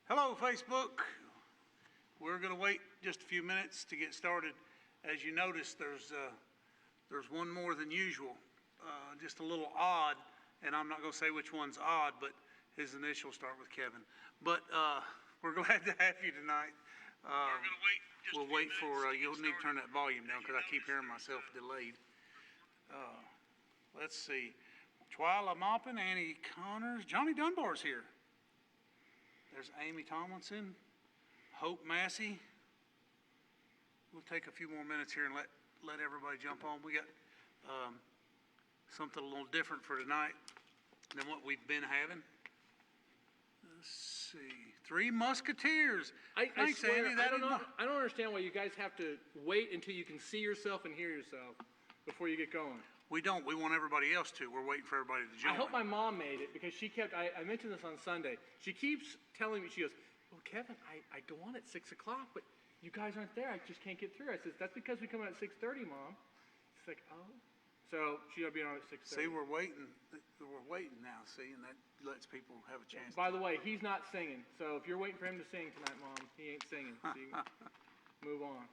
Hello, Facebook. We're going to wait just a few minutes to get started. As you notice, there's one more than usual, just a little odd, and I'm not going to say which one's odd, but his initials start with Kevin. But we're glad to have you tonight. We'll wait for, you'll need to turn that volume down because I keep hearing myself delayed. Let's see. Twyla Maupin, Annie Connors, Johnny Dunbar's here. There's Amy Tomlinson, Hope Massey. We'll take a few more minutes here and let everybody jump on. We got something a little different for tonight than what we've been having. Let's see. Three Musketeers. Thanks, Andy. I don't understand why you guys have to wait until you can see yourself and hear yourself before you get going. We don't. We want everybody else to. We're waiting for everybody to join. I hope my mom made it because she kept, I mentioned this on Sunday. She keeps telling me, she goes, well, Kevin, I go on at 6 o'clock, but you guys aren't there. I just can't get through. I said, that's because we come out at 6:30, Mom. She's like, oh. So she'll be on at 6:30. See, we're waiting. We're waiting now, see, and that lets people have a chance. By the way, he's not singing. So if you're waiting for him to sing tonight, Mom, he ain't singing. So you can move on.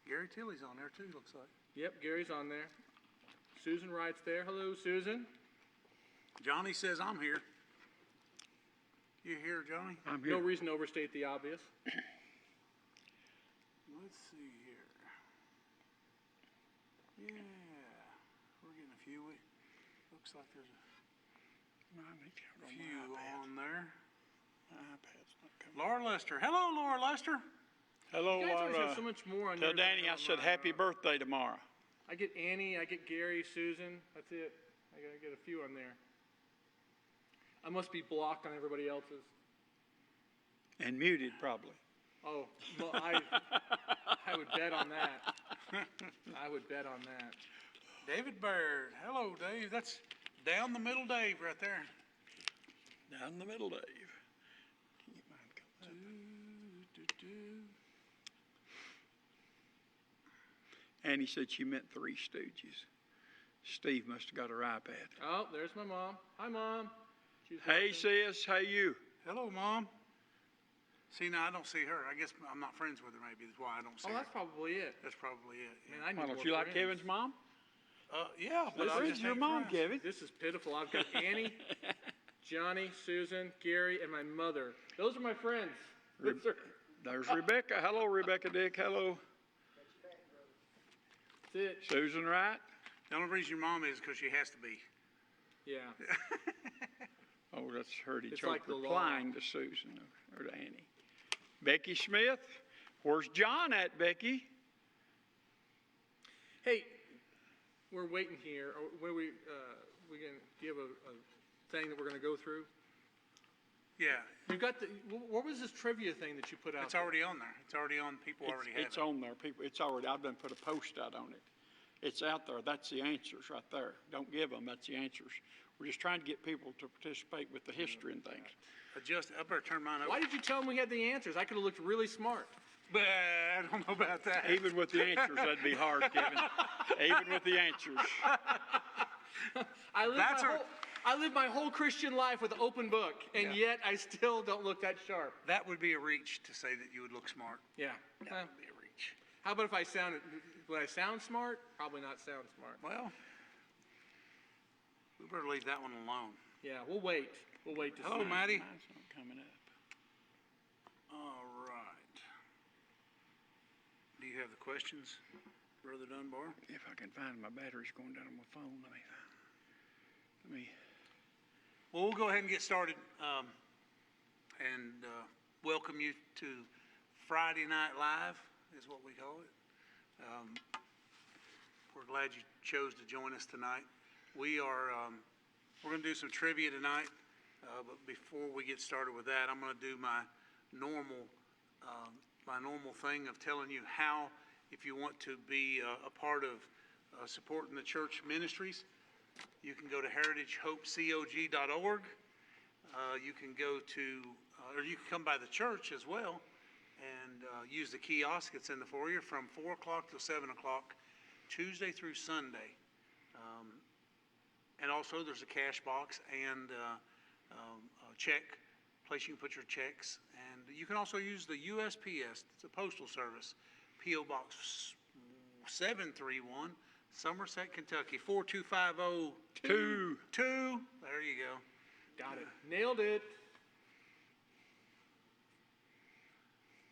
Gary Tilley's on there, too, looks like. Yep, Gary's on there. Susan Wright's there. Hello, Susan. Johnny says I'm here. You here, Johnny? I'm here. No reason to overstate the obvious. Let's see here. Yeah, we're getting a few. Looks like there's a few on there. My iPad's not coming. Laura Lester. Hello, Laura Lester. Hello, You guys always have Laura. so much more on Tell your Danny I said happy birthday tomorrow. I get Annie, I get Gary, Susan. That's it. I gotta get a few on there. I must be blocked on everybody else's. And muted, probably. Oh, well, I would bet on that. I would bet on that. David Baird. Hello, Dave. That's down the middle Dave right there. Down the middle, Dave. Can you mind coming up? Annie said she meant Three Stooges. Steve must have got her iPad. Oh, there's my mom. Hi, Mom. She's Hey, watching. sis. How you? Hello, Mom. See, now I don't see her. I guess I'm not friends with her. Maybe that's why I don't see her. Oh, that's probably it. That's probably it. Yeah. Man, I need Why more don't you like friends. Kevin's mom? Yeah, but I This just is your ain't mom, friends. Kevin. This is pitiful. I've got Annie, Johnny, Susan, Gary, and my mother. Those are my friends. There's Rebecca. Hello, Rebecca Dick. Hello. That's it. Susan Wright. The only reason your mom is because she has to be. Yeah. Oh, that's Herdy It's Choke like the law. replying to Susan or to Annie. Becky Smith. Where's John at, Becky? Hey, we're waiting here. What are we gonna? Do you have a thing that we're gonna go through? Yeah, You got the. What was this trivia thing that you put out? it's already on there. It's already on. People already have It's it. on there, people. It's already, I've done put a post out on it. It's out there. That's the answers right there. Don't give them. That's the answers. We're just trying to get people to participate with the history and things. I better turn mine over. Why did you tell them we had the answers? I could have looked really smart. But I don't know about that. Even with the answers, that'd be hard, Kevin. Even with the answers. I live my whole Christian life with an open book, and Yeah. yet I still don't look that sharp. That would be a reach to say that you would look smart. Yeah. That would be a reach. How about if I sounded? Would I sound smart? Probably not sound smart. Well, we better leave that one alone. Yeah, we'll wait. We'll wait to Hello, see. Maddie. Mine's not coming up. All right. Do you have the questions, Brother Dunbar? If I can find my battery's going down on my phone, let me. Well, we'll go ahead and get started and welcome you to Friday Night Live, is what we call it. We're glad you chose to join us tonight. We're going to do some trivia tonight, but before we get started with that, I'm going to do my normal thing of telling you how, if you want to be a part of supporting the church ministries, you can go to heritagehopecog.org. You can go to, or you can come by the church as well and use the kiosk that's in the foyer from 4 o'clock till 7 o'clock, Tuesday through Sunday. And also there's a cash box and a check place you can put your checks. And you can also use the USPS, the Postal Service, P.O. Box 731, Somerset, Kentucky, 42502. There you go. Got it. Nailed it.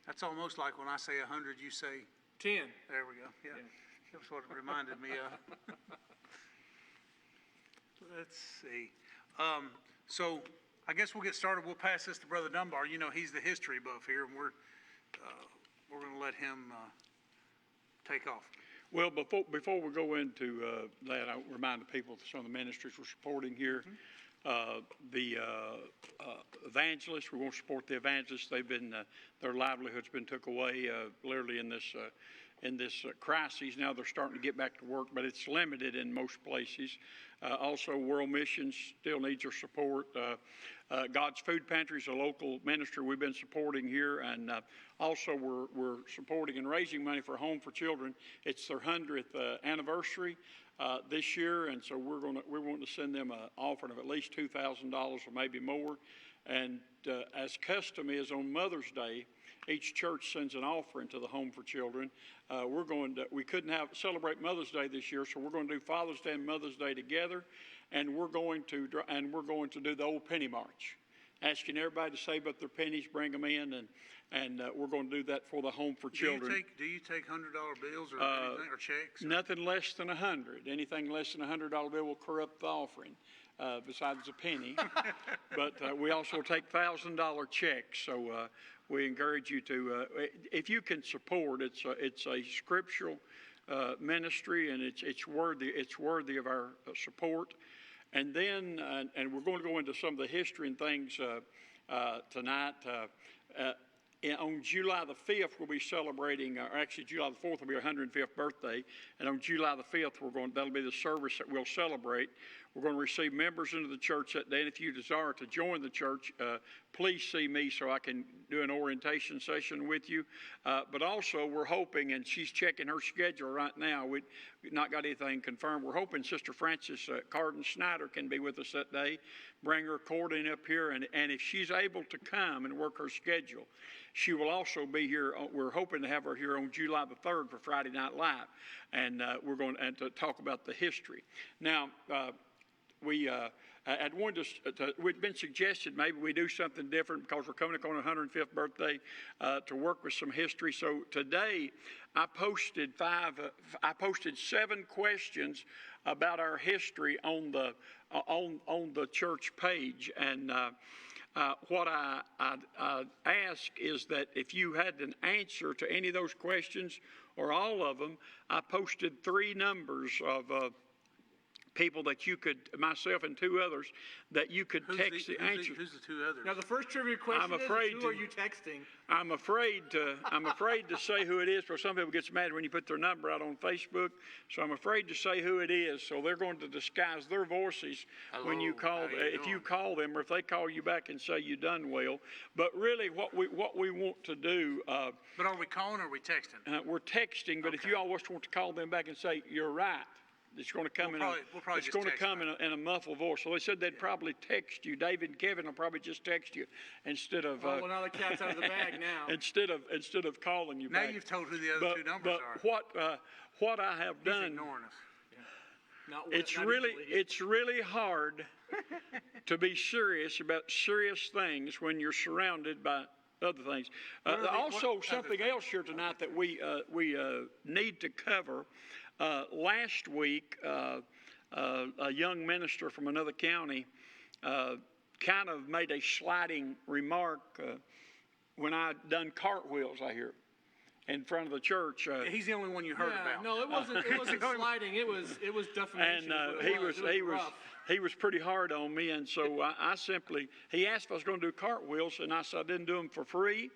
That's almost like when I say 100, you say, 10. there we go, yeah. That's what it reminded me of. Let's see. So I guess we'll get started. We'll pass this to Brother Dunbar. You know, he's the history buff here, and we're going to let him take off. Well, before we go into that, I'll remind the people of some of the ministries we're supporting here. The evangelists, we want to support the evangelists. They've been, their livelihood's been took away literally in this crisis. Now they're starting to get back to work, but it's limited in most places. Also, World Missions still needs our support. God's Food Pantry is a local ministry we've been supporting here, and also we're supporting and raising money for Home for Children. It's their 100th anniversary this year, and so we're wanting to send them an offering of at least $2,000 or maybe more. And as custom is on Mother's Day, each church sends an offering to the Home for Children. We couldn't celebrate Mother's Day this year, so we're going to do Father's Day and Mother's Day together, and we're going to do the old penny march, asking everybody to save up their pennies, bring them in, and we're going to do that for the Home for Children. Do you take $100 bills or anything, or checks? Nothing less than 100. Anything less than $100 bill will corrupt the offering, besides a penny. But we also take $1,000 checks. So we encourage you to, if you can support, it's a scriptural ministry, and it's worthy of our support. And then, and we're going to go into some of the history and things tonight. On July the 5th, we'll be celebrating, or actually July the 4th will be our 105th birthday. And on July the 5th, that'll be the service that we'll celebrate. We're going to receive members into the church that day. And if you desire to join the church, please see me so I can do an orientation session with you. But also, we're hoping, and she's checking her schedule right now. We've not got anything confirmed. We're hoping Sister Frances Carden Snyder can be with us that day. Bring her accordion up here. And if she's able to come and work her schedule, she will also be here. We're hoping to have her here on July the 3rd for Friday Night Live. And we're going to talk about the history. Now, we'd been suggested maybe we do something different because we're coming up on our 105th birthday to work with some history. So today I posted 7 questions about our history on the church page, and what I ask is that if you had an answer to any of those questions or all of them, I posted 3 numbers of people that you could, myself and 2 others, that you could text the answers. Who's the 2 others? Now the first trivia question is, who are you texting? I'm afraid to say who it is, because some people get mad when you put their number out on Facebook. So I'm afraid to say who it is. So they're going to disguise their voices when you call. If you call them, or if they call you back and say you done well. But really, what we want to do. But are we calling or are we texting? We're texting. But if you always want to call them back and say you're right. It's going to come in a muffled voice. So they said they'd probably text you. David and Kevin will probably just text you instead of. Well, now the cat's out of the bag now. Instead of calling you now back. Now you've told who the other 2 numbers are. But what I have done. He's ignoring us. Yeah. It's really hard to be serious about serious things when you're surrounded by other things. Also, something else here tonight that we need to cover. Last week, a young minister from another county kind of made a slighting remark when I done cartwheels, I hear, in front of the church. He's the only one you heard about. No, it wasn't sliding. It was defamation. And he was pretty hard on me, and so he asked if I was going to do cartwheels, and I said I didn't do them for free.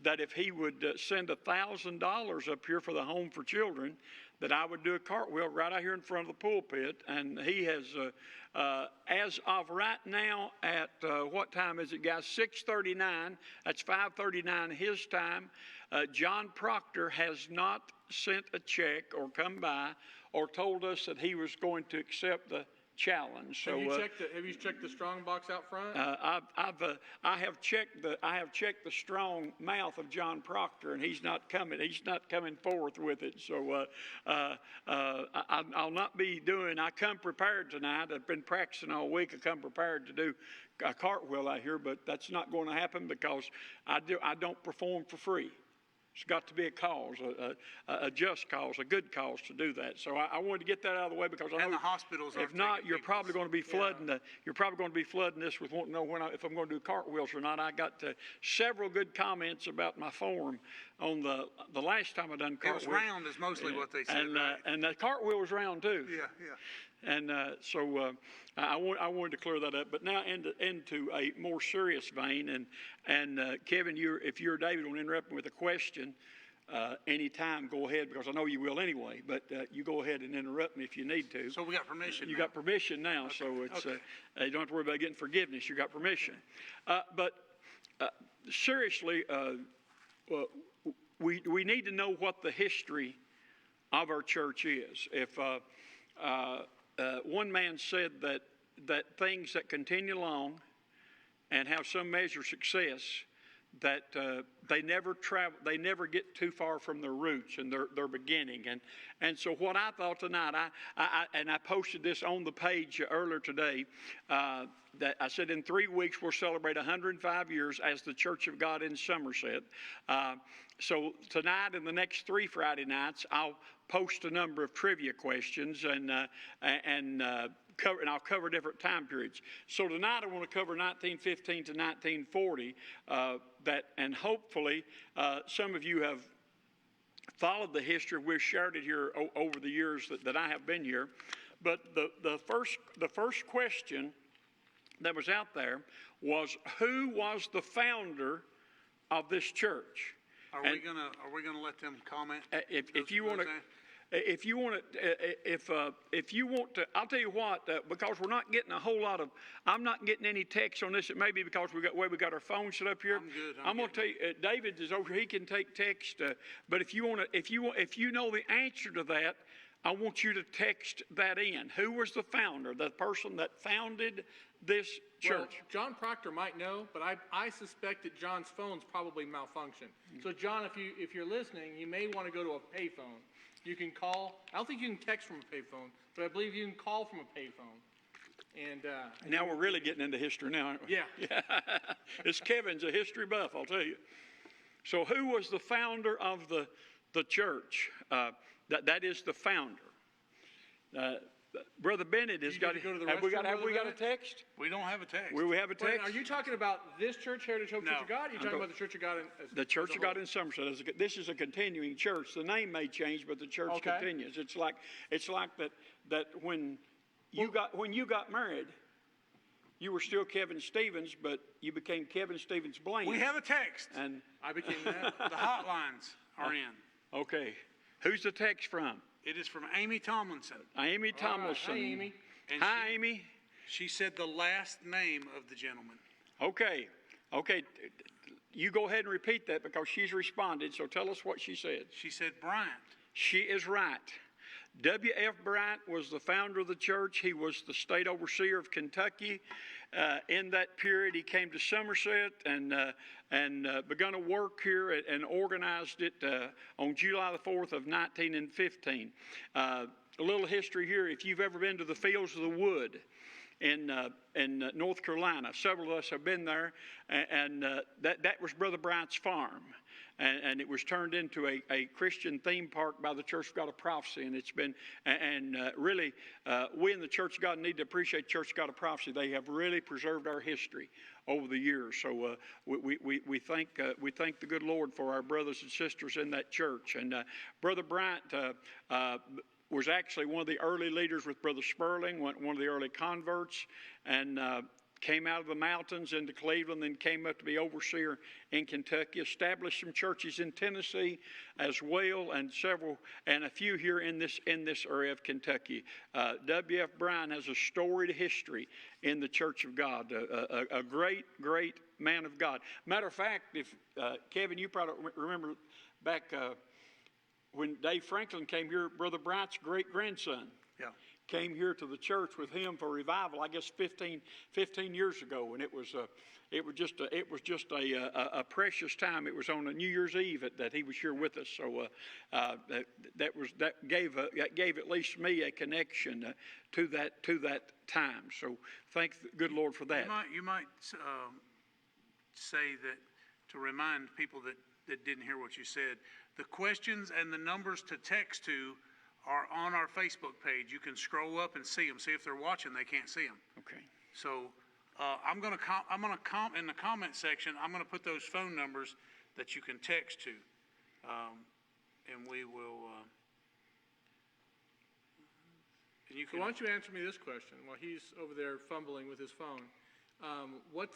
That if he would send $1,000 up here for the Home for Children, that I would do a cartwheel right out here in front of the pulpit. And he has, as of right now, at what time is it, guys? 6:39. That's 5:39 his time. John Proctor has not sent a check or come by or told us that he was going to accept the challenge. So Have you checked the strong box out front? I have checked the strong mouth of John Proctor, and he's not coming forth with it. So I'll not be doing. I come prepared tonight. I've been practicing all week. I come prepared to do a cartwheel out here, but that's not going to happen because I don't perform for free. It's got to be a cause, a just cause, a good cause to do that. So I wanted to get that out of the way because I know And the hospitals aren't if not, taking you're people. probably going to be flooding you're probably going to be flooding this with wanting to know if I'm going to do cartwheels or not. I got several good comments about my form on the last time I done It was cartwheels. round is mostly what they said, And right? and the cartwheel was round too. Yeah, yeah. And so I wanted to clear that up. But now into a more serious vein. And Kevin, if you're David, want to interrupt me with a question anytime, go ahead, because I know you will anyway. But you go ahead and interrupt me if you need to. So we got permission You now. got permission now, so it's you don't have to worry about getting forgiveness. You got permission. But seriously, we need to know what the history of our church is. If one man said that things that continue long and have some measure of success, that they never get too far from their roots and their beginning. And so what I thought tonight, I posted this on the page earlier today, that I said in 3 weeks we'll celebrate 105 years as the Church of God in Somerset. So tonight and the next 3 Friday nights, I'll post a number of trivia questions and I'll cover different time periods. So tonight I want to cover 1915 to 1940, and hopefully some of you have followed the history. We've shared it here over the years that I have been here. But the first question that was out there was, who was the founder of this church? Are we gonna let them comment? If you want to, I'll tell you what, because we're not getting a whole lot of, I'm not getting any text on this. It may be because we got our phone set up here. I'm good. I'm going to tell you, David is over here. He can take text. But if you know the answer to that, I want you to text that in. Who was the founder, the person that founded this church? Well, John Proctor might know, but I suspect that John's phone's probably malfunctioned. So John, if you're listening, you may want to go to a payphone. You can call. I don't think you can text from a payphone, but I believe you can call from a payphone. And now we're really getting into history now, aren't we? Yeah. It's Kevin's a history buff, I'll tell you. So who was the founder of the church? That is the founder. Brother Bennett has got. Go to the Have we got restroom, a text? We don't have a text. We have a Wait, text. are you talking about this church, Heritage Hope No. Church of God? Or are you talking about the Church of God The Church as a of God whole? in Somerset. This is a continuing church. The name may change, but the church Okay. continues. It's like that when you got married, you were still Kevin Stevens, but you became Kevin Stevens Blaine. We have a text. And I became that. The hotlines are in. okay, who's the text from? It is from Amy Tomlinson. Amy Tomlinson. Hi, Amy. And Hi, Amy. She said the last name of the gentleman. Okay. You go ahead and repeat that because she's responded. So tell us what she said. She said Bryant. She is right. W.F. Bryant was the founder of the church. He was the state overseer of Kentucky. In that period, he came to Somerset and begun to work here and organized it on July the 4th of 1915. A little history here. If you've ever been to the Fields of the Wood in North Carolina, several of us have been there, and that was Brother Bryant's farm. And it was turned into a Christian theme park by the Church of God of Prophecy. And it's been, really, we in the Church of God need to appreciate Church of God of Prophecy. They have really preserved our history over the years. So we thank the good Lord for our brothers and sisters in that church. And Brother Bryant was actually one of the early leaders with Brother Sperling, one of the early converts, and came out of the mountains into Cleveland, then came up to be overseer in Kentucky, established some churches in Tennessee as well, and a few here in this area of Kentucky. W.F. Bryant has a storied history in the Church of God, a great man of God. Matter of fact, if Kevin, you probably remember back when Dave Franklin came here, Brother Bright's great-grandson Yeah. came here to the church with him for revival, I guess 15 years ago, and it was just a precious time. It was on a New Year's Eve that he was here with us. So that gave at least me a connection to that time. So thank the good Lord for that. You might say that, to remind people that didn't hear what you said, the questions and the numbers to text to are on our Facebook page. You can scroll up and see them. See if they're watching, they can't see them. Okay. So in the comment section, I'm gonna put those phone numbers that you can text to, and we will. And you So can. why don't you answer me this question while he's over there fumbling with his phone? What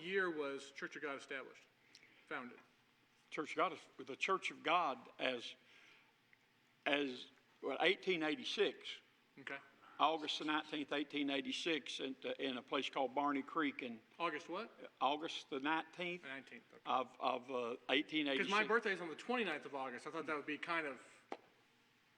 year was Church of God established, founded? The Church of God as 1886. Okay. August the 19th, 1886, in a place called Barney Creek, in August what? August the 19th 19th. Okay. of 1886. Because my birthday's on the 29th of August. I thought that would be kind of.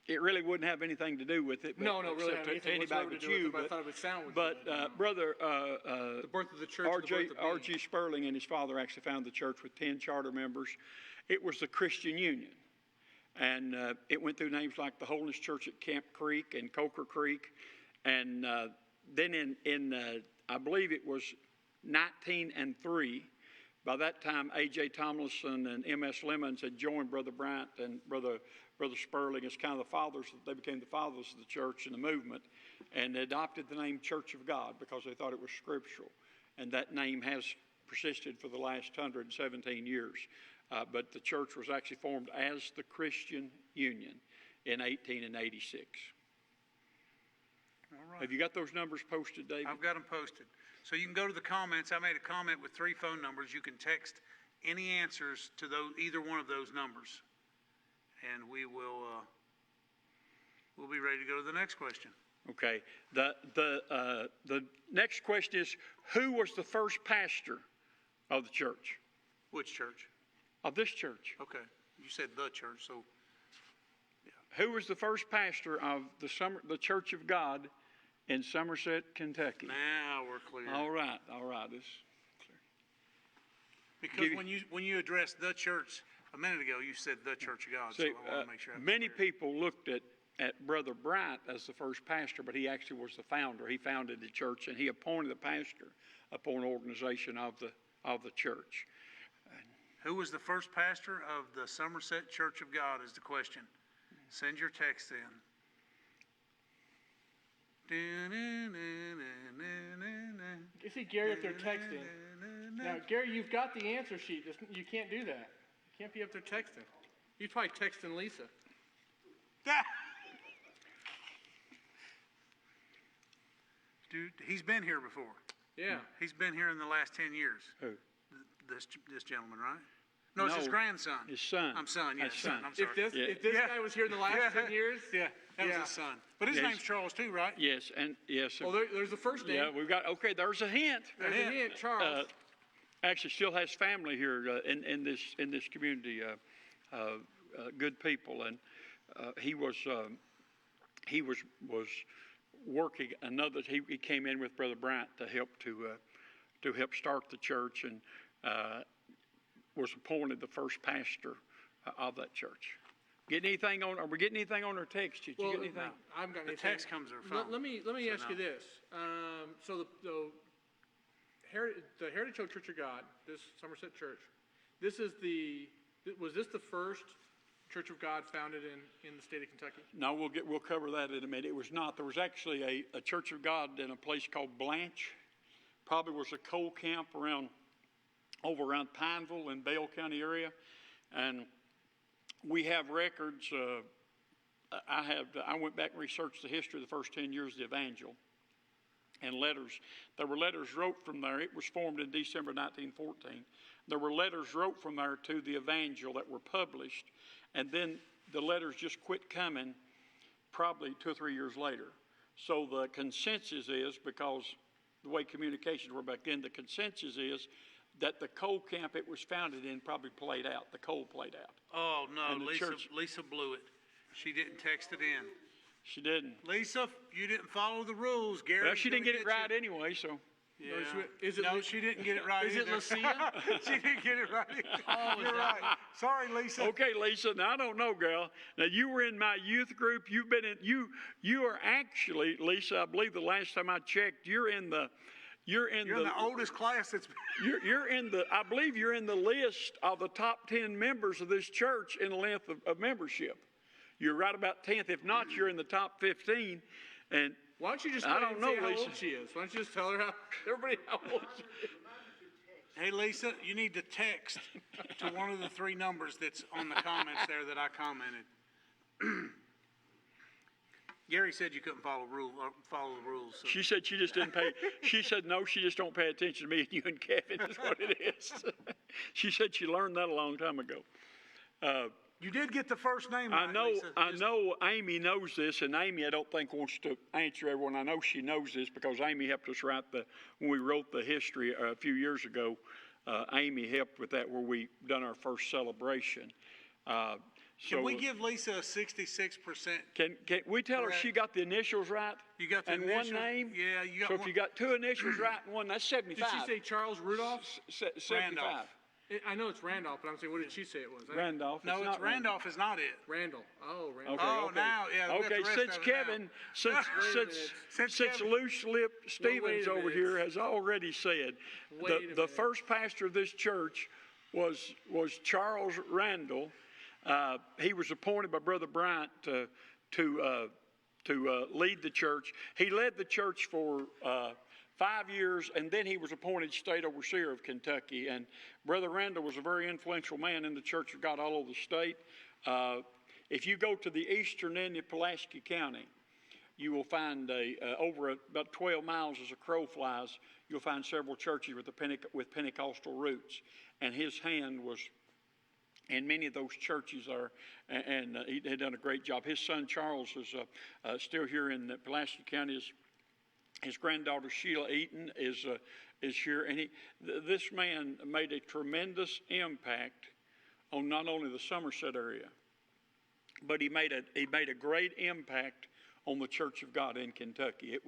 It really wouldn't have anything to do with it. No, really except have anything to anybody whatsoever to but do with you. it, but I thought it would sound with But it. Brother The birth of the church. and the birth of R.G. being. Sperling and his father actually founded the church with 10 charter members. It was the Christian Union. And it went through names like the Holiness Church at Camp Creek and Coker Creek. And then in I believe it was 1903, by that time A.J. Tomlinson and M.S. Lemons had joined Brother Bryant and Brother Sperling as kind of the fathers. They became the fathers of the church and the movement, and they adopted the name Church of God because they thought it was scriptural. And that name has persisted for the last 117 years. But the church was actually formed as the Christian Union in 1886. All right. Have you got those numbers posted, David? I've got them posted. So you can go to the comments. I made a comment with 3 phone numbers. You can text any answers to either one of those numbers. And we'll be ready to go to the next question. Okay. The next question is, who was the first pastor of the church? Which church? Of this church. Okay. You said the church, so. Who was the first pastor of the Church of God in Somerset, Kentucky? Now we're clear. All right. This clear. Because when you addressed the church a minute ago, you said the Church of God. See, so I want to make sure. I'm many clear. people looked at Brother Bright as the first pastor, but he actually was the founder. He founded the church, and he appointed the pastor upon organization of the church. Who was the first pastor of the Somerset Church of God is the question. Send your text in. You see Gary up there texting. Now, Gary, you've got the answer sheet. You can't do that. You can't be up there texting. You're probably texting Lisa. Dude, he's been here before. Yeah. He's been here in the last 10 years. Who? This gentleman, right? No, it's his No, grandson. his son. I'm son, yes, His son. son. I'm sorry. If this Yeah. guy was here in the last 10 years, that was his son. But his Yes. name's Charles too, right? Yes, and yes. well, there's the first name. Yeah, we've got. Okay, there's a hint. There's a hint, Charles. Actually, still has family here in this community. Good people, and he was working another. He came in with Brother Bryant to help start the church, and was appointed the first pastor of that church. Getting anything on? Are we getting anything on our text? Did you get anything? no. I haven't got The anything. text comes to her phone. Let me ask no. you this. So the Heritage Oak Church of God, this Somerset Church, was this the first Church of God founded in the state of Kentucky? No, we'll cover that in a minute. It was not. There was actually a Church of God in a place called Blanche. Probably was a coal camp around Pineville in Bale County area, and we have records. I went back and researched the history of the first 10 years of the Evangel, and letters. There were letters wrote from there. It was formed in December 1914. There were letters wrote from there to the Evangel that were published, and then the letters just quit coming probably 2 or 3 years later. So the consensus is, because the way communications were back then, the consensus is that the coal camp it was founded in probably played out. The coal played out. Oh, And no, the church- Lisa blew it. She didn't text it in. She didn't. Lisa, you didn't follow the rules, Gary. Well, she didn't get it right anyway, so. Yeah. Is it No, Lu- she didn't get it right Is it either. Lucia? She didn't get it right either. You're right. Sorry, Lisa. Okay, Lisa, now I don't know, girl. Now, you were in my youth group. You've been in, you are actually, Lisa, I believe the last time I checked, you're in the You're in the oldest class that's been. you're in the, I believe you're in the list of the top 10 members of this church in the length of membership. You're right about 10th. If not, you're in the top 15. And Why don't you just I go ahead don't and know, say how Lisa. old she is? Why don't you just tell her everybody how old she is? Hey, Lisa, you need to text to one of the three numbers that's on the comments there that I commented. Gary said you couldn't follow the rules. So. she said she just didn't pay. She said, no, she just don't pay attention to me and you and Kevin is what it is. She said she learned that a long time ago. You did get the first name right, Lisa. I know Amy knows this, and Amy, I don't think wants to answer everyone. I know she knows this because Amy helped us write when we wrote the history a few years ago. Amy helped with that where we done our first celebration. Can we give Lisa a 66%? Can we tell her Correct. she got the initials right? You got the and initials? one name? Yeah, you got So if one. you got two initials right and one, that's 75. Did she say Charles Rudolph? 75. Randolph. I know it's Randolph, but I'm saying, what did she say it was? Randolph. No, it's not Randolph is not it. Randall. Oh, Randall. Okay, Oh, okay. now, yeah, we got Okay, the rest since of it now. Kevin, since Wait a minute. since Kevin- loose lip Stevens wait a over minute. here has already said, Wait a the minute. first pastor of this church was Charles Randall. He was appointed by Brother Bryant to lead the church. He led the church for 5 years, and then he was appointed state overseer of Kentucky. And Brother Randall was a very influential man in the Church of God all over the state. If you go to the eastern end of Pulaski County, you will find over about 12 miles as a crow flies, you'll find several churches with Pentecostal roots. And his hand was in many of those churches are, and he had done a great job. His son Charles is still here in Pulaski County. His granddaughter Sheila Eaton is here, and this man made a tremendous impact on not only the Somerset area, but he made a great impact on the Church of God in Kentucky. It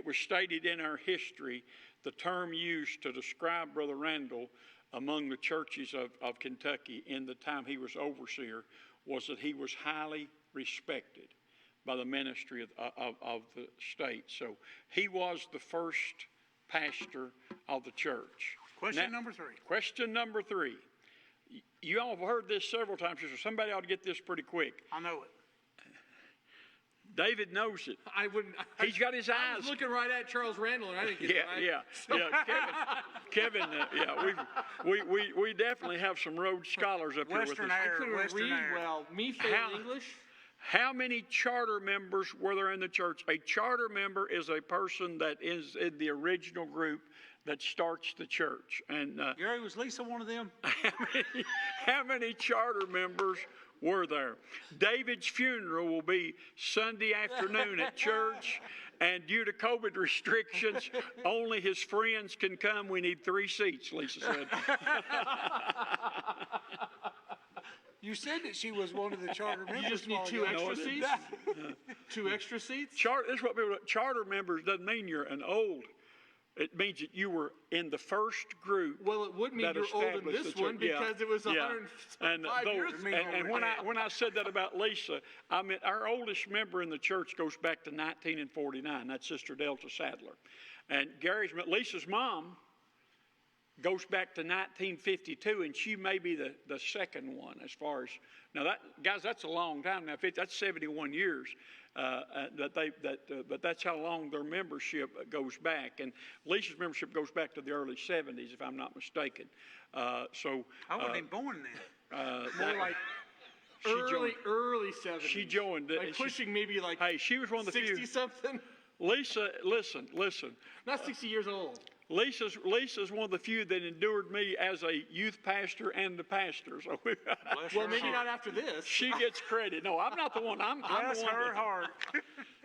was stated in our history, the term used to describe Brother Randall among the churches of Kentucky in the time he was overseer was that he was highly respected by the ministry of the state. So he was the first pastor of the church. Question Now, number 3. Question number 3. You all have heard this several times, so somebody ought to get this pretty quick. I know it. David knows it. I wouldn't. He's got his I eyes. was looking right at Charles Randall, and I didn't get it right. Kevin, we definitely have some Rhodes scholars up here with Western us. Air. I couldn't Western read Air. well. Me failing How- English. How many charter members were there in the church? A charter member is a person that is in the original group that starts the church. And Gary, was Lisa one of them? how many charter members were there? David's funeral will be Sunday afternoon at church. And due to COVID restrictions, only his friends can come. We need 3 seats, Lisa said. You said that she was one of the charter members. You just need 2 extra seats? 2 extra seats? This is what people, charter members doesn't mean you're an old. It means that you were in the first group. Well, it would mean that you're old in established this the one church. Yeah, because it was yeah. 105 years ago. And when I said that about Lisa, I meant our oldest member in the church goes back to 1949. That's Sister Delta Sadler. And Lisa's mom goes back to 1952, and she may be the second one as far as, now that, guys, that's a long time now. That's 71 years. But that's how long their membership goes back. And Lisa's membership goes back to the early 70s, if I'm not mistaken. I wasn't even born then. More like early 70s. She joined. Like pushing maybe like Hey, she was one of the 60 few. something. Lisa, listen. Not 60 years old. Lisa's one of the few that endured me as a youth pastor and the pastor. So Well, maybe not after this. she gets credit. No, I'm not the one. I'm Bless the one. her heart.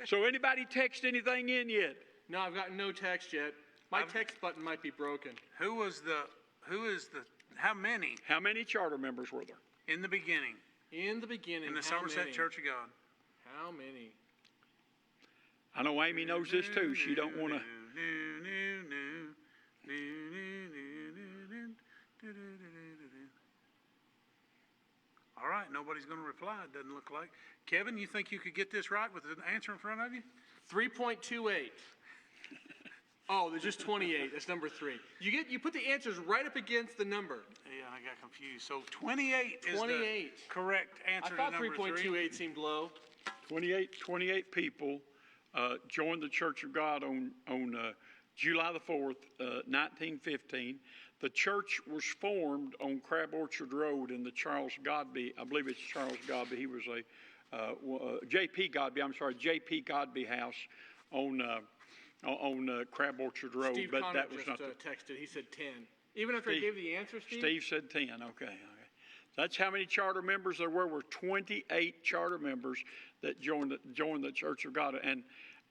So anybody text anything in yet? No, I've gotten no text yet. My text button might be broken. Who was the how many How many charter members were there? in the beginning In the beginning, in the how Somerset many? Church of God? How many? I know Amy knows this too. She don't want to. All right, nobody's going to reply, it doesn't look like. Kevin, you think you could get this right with an answer in front of you? 3.28. Oh, there's just 28. That's number 3. You put the answers right up against the number. Yeah, I got confused. So 28 is the 28. correct I answer to thought number 3. 3.28 seemed low. 28 people joined the Church of God on July the 4th, 1915. The church was formed on Crab Orchard Road in the Charles Godby, I believe it's Charles Godby. He was J.P. Godby, J.P. Godby house on Crab Orchard Road. Steve but Connor that was just not texted. He said 10. Even after I gave the answer, Steve? Steve said 10, okay. That's how many charter members there were 28 charter members that joined the Church of God.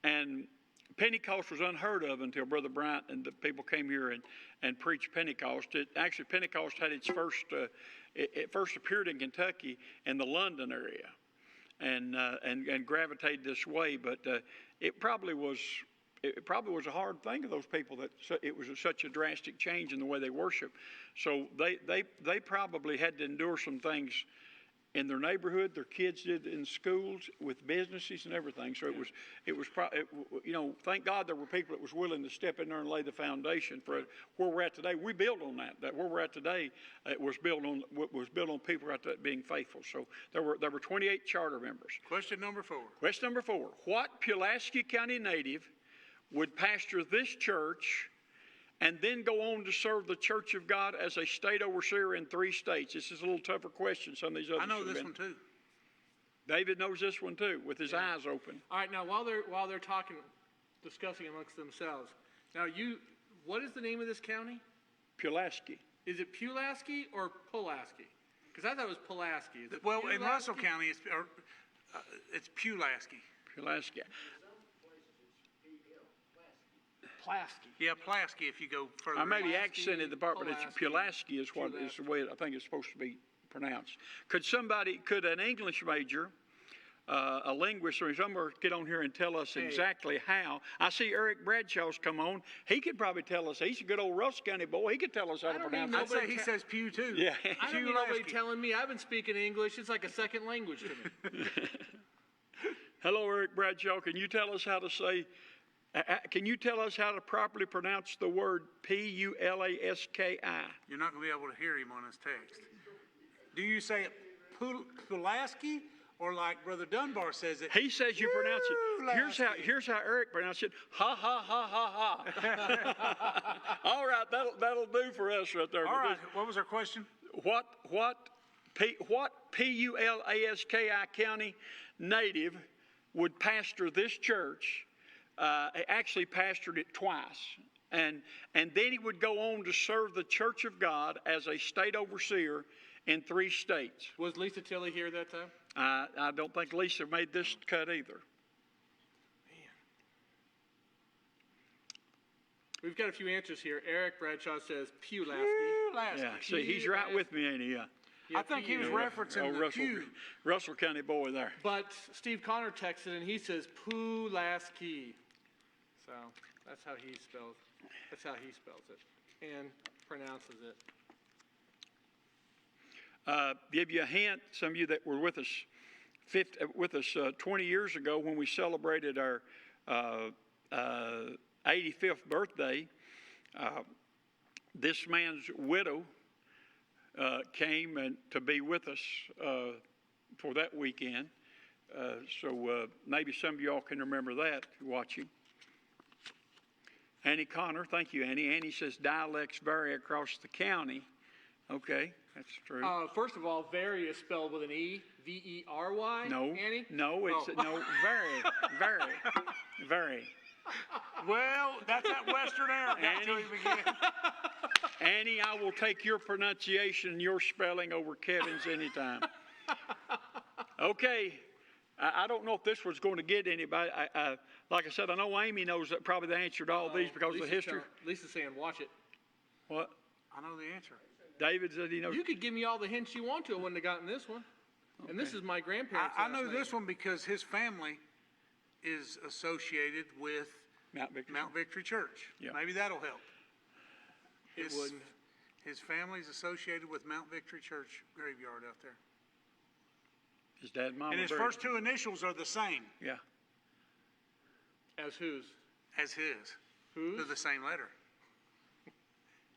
And Pentecost was unheard of until Brother Bryant and the people came here and preached Pentecost. Actually, Pentecost had its it first appeared in Kentucky in the London area and gravitated this way, but it probably was a hard thing to those people that it was such a drastic change in the way they worship. So they probably had to endure some things in their neighborhood, their kids did in schools, with businesses and everything. So thank God there were people that was willing to step in there and lay the foundation for where we're at today. We build on that. That where we're at today, it was built on people out there being faithful. So there were 28 charter members. Question number 4. Question number 4: What Pulaski County native would pastor this church and then go on to serve the Church of God as a state overseer in 3 states? This is a little tougher question. Some of these others I know have this been. one too. David knows this one too, with his eyes open. All right, now while they're discussing amongst themselves, now what is the name of this county? Pulaski. Is it Pulaski or Pulaski? Because I thought it was Pulaski. Is it Well, in Pulaski? Russell County, it's Pulaski. Pulaski. Pulaski. Yeah, Pulaski if you go further. I maybe Pulaski, accented the part, but it's Pulaski is what is the way I think it's supposed to be pronounced. Could an English major, a linguist or somewhere get on here and tell us exactly how? I see Eric Bradshaw's come on. He could probably tell us. He's a good old Russell County boy. He could tell us how to don't pronounce need it. I'd say he says Pew too. Yeah. I don't need nobody Pulaski. telling me. I've been speaking English. It's like a second language to me. Hello, Eric Bradshaw. Can you tell us how to say? Can you tell us how to properly pronounce the word Pulaski? You're not going to be able to hear him on his text. Do you say it Pulaski or like Brother Dunbar says it? He says you pronounce it. Here's how Eric pronounced it. Ha ha ha ha ha. All right, that'll do for us right there. All right. What was our question? What Pulaski County native would pastor this church? Actually pastored it twice. And then he would go on to serve the Church of God as a state overseer in 3 states. Was Lisa Tilley here that time? I don't think Lisa made this cut either. We've got a few answers here. Eric Bradshaw says Pulaski. Pulaski. Yeah, see, he's right with me, ain't he? Yeah. I think he was referencing the Pew. Russell County boy there. But Steve Connor texted and he says Pulaski. So that's how he spells it and pronounces it. Give you a hint, some of you that were with us 20 years ago when we celebrated our 85th birthday. This man's widow came to be with us for that weekend. So maybe some of y'all can remember that watching. Annie Connor, thank you, Annie. Annie says dialects vary across the county. Okay, that's true. First of all, vary is spelled with an E, V-E-R-Y. No, Annie? no, it's no, very. Well, that's that Western air got to him again. Annie, I will take your pronunciation and your spelling over Kevin's anytime. Okay, I don't know if this was going to get anybody. Like I said, I know Amy knows probably the answer to all these because of the history. Lisa's saying watch it. What? I know the answer. David said he knows. You could give me all the hints you want to. I wouldn't have gotten this one. And this is my grandparents' I last know name. this one because his family is associated with Mount Victory. Mount Victory Church. Yeah. Maybe that'll help. It His- wouldn't. His family's associated with Mount Victory Church graveyard out there. His dad and mom. And were his buried. first two initials are the same Yeah. As whose? as his. Whose? They're the same letter.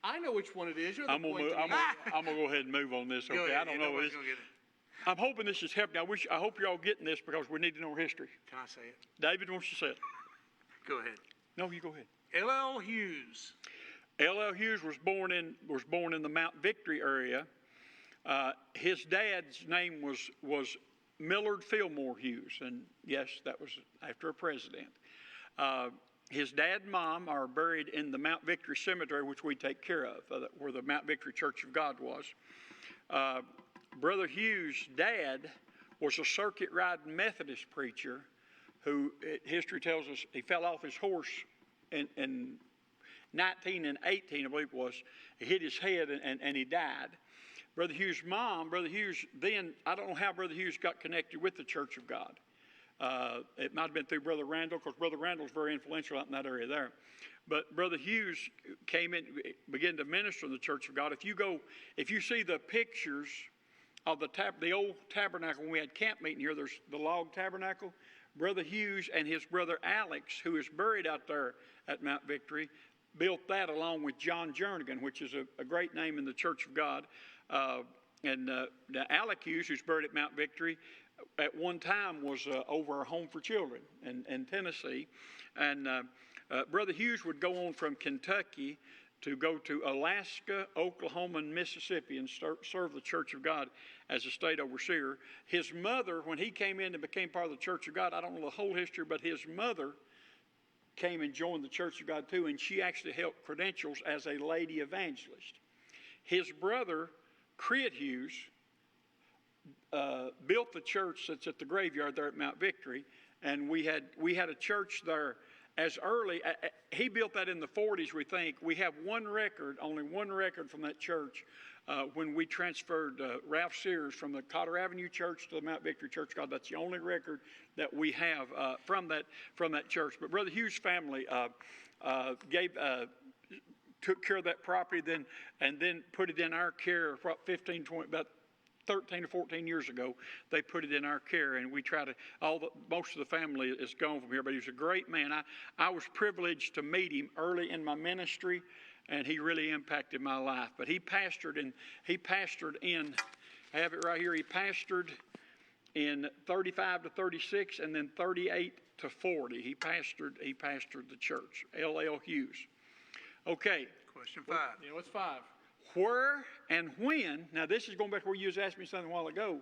I know which one it is. You're the I'm gonna point move, to me. I'm gonna go ahead and move on this. Go Okay. ahead. I don't Yeah, know nobody's this. gonna get it. I'm hoping this is helping. I hope you're all getting this because we need to know history. Can I say it? David wants to say it. Go ahead. No, you go ahead. L.L. Hughes. L.L. Hughes was born in the Mount Victory area. His dad's name was Millard Fillmore Hughes, and yes, that was after a president. His dad and mom are buried in the Mount Victory Cemetery, which we take care of, where the Mount Victory Church of God was. Brother Hughes' dad was a circuit riding Methodist preacher who, history tells us, he fell off his horse in 19 and 18, I believe it was. He hit his head and he died. Brother Hughes' mom, Brother Hughes, then, I don't know how Brother Hughes got connected with the Church of God. It might have been through Brother Randall, because Brother Randall's very influential out in that area there. But Brother Hughes came in, began to minister in the Church of God. If you see the pictures of the old tabernacle when we had camp meeting here, there's the log tabernacle. Brother Hughes and his brother Alex, who is buried out there at Mount Victory, built that along with John Jernigan, which is a great name in the Church of God. And Alec Hughes, who's buried at Mount Victory, at one time was over a home for children in Tennessee. And Brother Hughes would go on from Kentucky to go to Alaska, Oklahoma, and Mississippi and serve the Church of God as a state overseer. His mother, when he came in and became part of the Church of God, I don't know the whole history, but his mother came and joined the Church of God too, and she actually held credentials as a lady evangelist. His brother, Crit Hughes, built the church that's at the graveyard there at Mount Victory, and we had a church there as early. He built that in the 40s, we think. We have only one record from that church when we transferred Ralph Sears from the Cotter Avenue Church to the Mount Victory Church of God. That's the only record that we have from that church. But Brother Hughes' family took care of that property and then put it in our care about 13 or 14 years ago. They put it in our care, and we try to, most of the family is gone from here, but he was a great man. I was privileged to meet him early in my ministry, and he really impacted my life. But he pastored in, I have it right here, he pastored in 35 to 36 and then 38 to 40. He pastored the church, L.L. Hughes. Okay. Question 5. You know, what's 5? Where and when, now this is going back to where you was asking me something a while ago,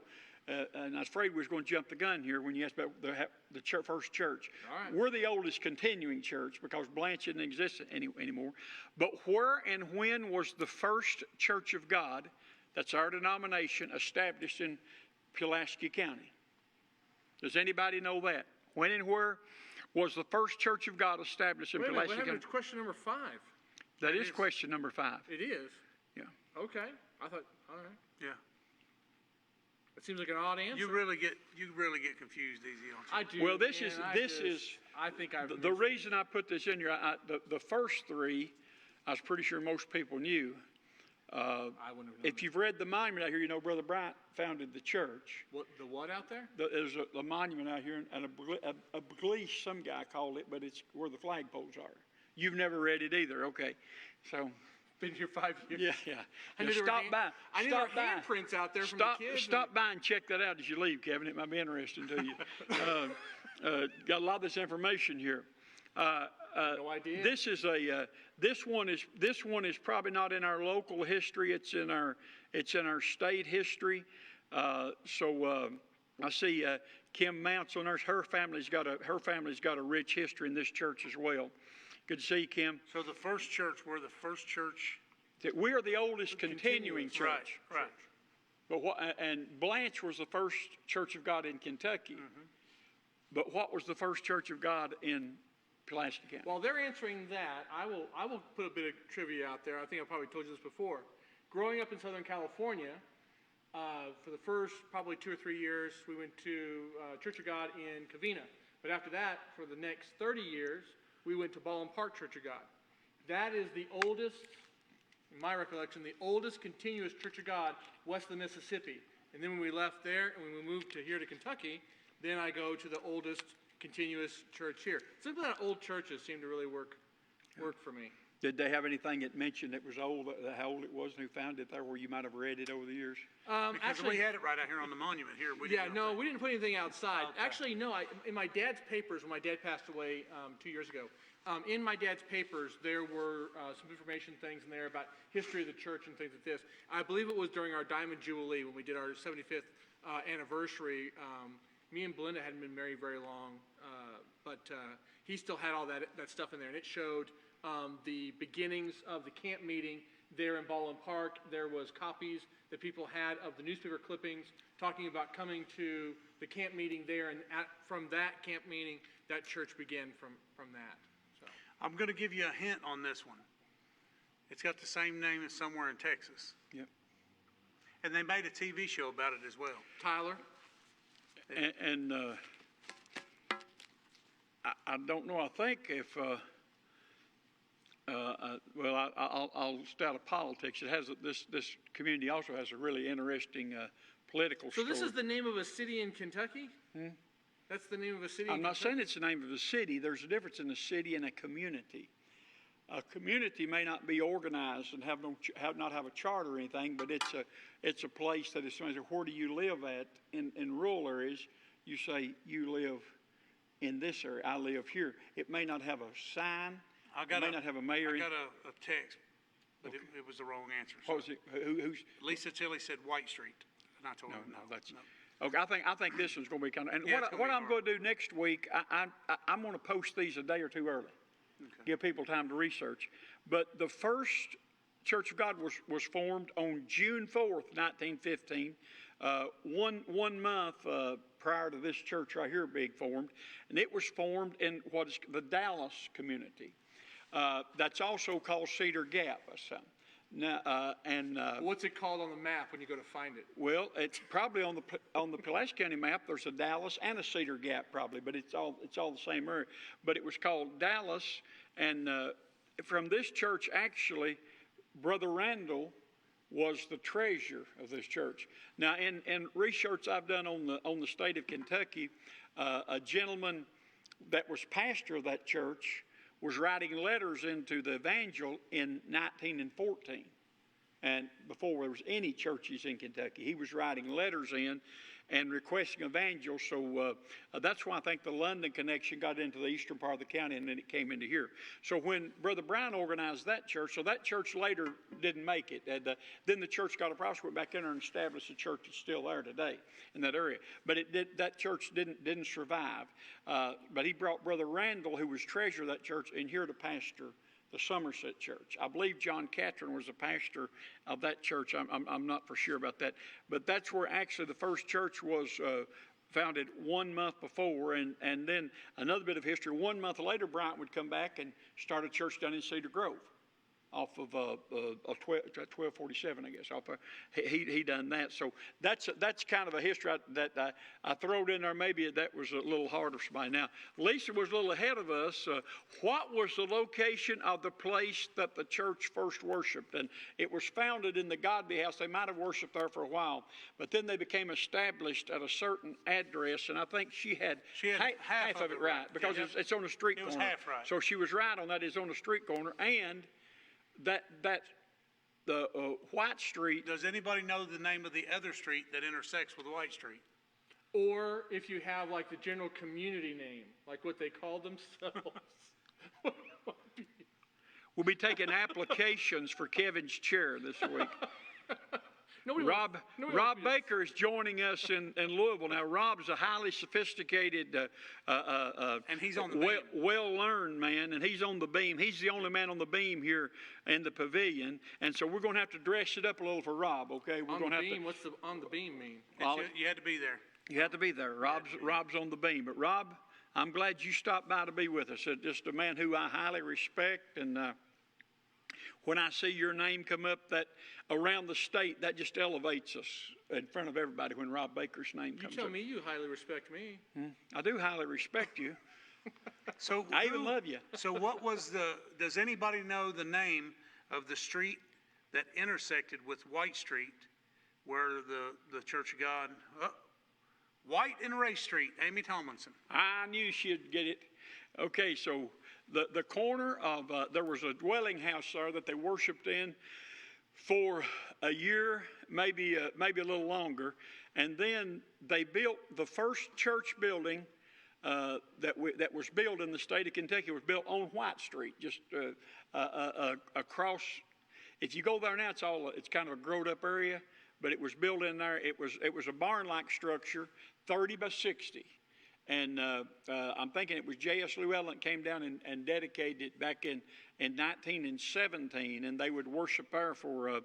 and I was afraid we was going to jump the gun here when you asked about the first church. All right. We're the oldest continuing church because Blanche didn't exist anymore. But where and when was the first Church of God, that's our denomination, established in Pulaski County? Does anybody know that? When and where was the first Church of God established in Wait a minute, Pulaski what happened County? to question number 5? That is question number 5. It is? Yeah. Okay. I thought, all right. Yeah. That seems like an odd answer. You really get confused easy, don't you? I do. Well, this man, is I think I've the reason I put this in here. The first 3, I was pretty sure most people knew. I wouldn't have known If you've read the monument out here, you know Brother Bryant founded the church. the what out there? There's a monument out here, and a obelisk, some guy called it, but it's where the flagpoles are. You've never read it either, okay? So, Been here 5 years. yeah. I Now knew there were stop hand- by. I knew there Stop were by. handprints out there from Stop, the kids. Stop by and check that out as you leave, Kevin. It might be interesting to you. Got a lot of this information here. No idea. This one is probably not in our local history. It's in our state history. I see Kim Mounts on there. Her family's got a rich history in this church as well. Good to see you, Kim. So the first church, we're the first church. We are the oldest continuing church. Right. But and Blanche was the first Church of God in Kentucky. Mm-hmm. But what was the first Church of God in Pulaski County? While they're answering that, I will put a bit of trivia out there. I think I probably told you this before. growing up in Southern California, for the first probably 2 or 3 years, we went to Church of God in Covina. But after that, for the next 30 years, we went to Baldwin Park Church of God. That is the oldest, in my recollection, the oldest continuous Church of God west of the Mississippi. And then when we left there and when we moved to here to Kentucky, then I go to the oldest continuous church here. Something about old churches seem to really work for me. Did they have anything that mentioned it was old, how old it was and who found it there, where you might have read it over the years? Because Actually, we had it right out here on the monument here. We yeah, didn't no, know we didn't put anything outside. Okay. Actually, no, in my dad's papers, when my dad passed away 2 years ago, in my dad's papers, there were some information things in there about history of the church and things like this. I believe it was during our Diamond Jubilee when we did our 75th anniversary. Me and Belinda hadn't been married very long, but he still had all that stuff in there, and it showed the beginnings of the camp meeting there in Baldwin Park. There was copies that people had of the newspaper clippings talking about coming to the camp meeting there, and from that camp meeting, that church began from that. So. I'm going to give you a hint on this one. It's got the same name as somewhere in Texas. Yep. And they made a TV show about it as well. Tyler? And I don't know, I think if, well, I'll stay out of politics. It has, this community also has a really interesting political So story. this is the name of a city in Kentucky? That's the name of a city in I'm not Kentucky? saying it's the name of a city. There's a difference in a city and a community. A community may not be organized and not have a charter or anything, but it's a place that is, where do you live at in rural areas? You say you live in this area. I live here. It may not have a sign. It may not have a mayor. I got a text, but it was the wrong answer. What was it? Who's? Lisa Tilly said White Street, and I told her no. That's okay. I think this one's going to be kind of. And Yeah, it's gonna what be I'm hard. going to do next week, I'm going to post these a day or two early. Okay. Give people time to research. But the first Church of God was formed on June 4th, 1915, one month prior to this church right here being formed. And it was formed in what is the Dallas community. That's also called Cedar Gap or something. Now, What's it called on the map when you go to find it? well, it's probably on the Pulaski County map. There's a Dallas and a Cedar Gap probably, but it's all the same area. But it was called Dallas, and from this church actually, Brother Randall was the treasurer of this church. Now, in research I've done on the state of Kentucky, a gentleman that was pastor of that church was writing letters into the Evangel in 1914. And before there was any churches in Kentucky, he was writing letters in and requesting evangels. So that's why I think the London connection got into the eastern part of the county, and then it came into here. So when Brother Brown organized that church, so that church later didn't make it. And, then the church got a process, went back in there and established a church that's still there today in that area. But that church didn't survive. But he brought Brother Randall, who was treasurer of that church, in here to pastor the Somerset Church. I believe John Catron was a pastor of that church. I'm not for sure about that. But that's where actually the first church was founded 1 month before. And then another bit of history, 1 month later, Bryant would come back and start a church down in Cedar Grove off of 1247, I guess. He done that. So that's kind of a history that I throw it in there. Maybe that was a little harder for somebody. Now, Lisa was a little ahead of us. What was the location of the place that the church first worshiped? And it was founded in the Godby House. They might have worshiped there for a while, but then they became established at a certain address, and I think she had half of it right, because it's on a street corner. It was half right. So she was right on that. It's on a street corner, and the White Street. Does anybody know the name of the other street that intersects with White Street? Or if you have like the general community name, like what they call themselves. We'll be taking applications for Kevin's chair this week. Rob Baker is joining us in Louisville. Now, Rob's a highly sophisticated, and he's on the beam. well-learned man, and he's on the beam. He's the only man on the beam here in the pavilion, and so we're going to have to dress it up a little for Rob, okay? We're on going the to beam, what's the on the beam mean? You had to be there. You have to be there. Rob's on the beam. But Rob, I'm glad you stopped by to be with us. Just a man who I highly respect, and when I see your name come up that around the state, that just elevates us in front of everybody when Rob Baker's name You comes tell up. me you highly respect me. I do highly respect you. So I even love you. So what was does anybody know the name of the street that intersected with White Street where the Church of God, White and Ray Street, Amy Tomlinson? I knew she'd get it. Okay, so the corner of, there was a dwelling house there that they worshiped in for a year, maybe a little longer. And then they built the first church building that was built in the state of Kentucky. Was built on White Street, just across. If you go there now, it's kind of a growed up area, but it was built in there. It was a barn-like structure, 30 by 60. And I'm thinking it was J.S. Llewellyn that came down and dedicated it back in 1917, and they would worship there for a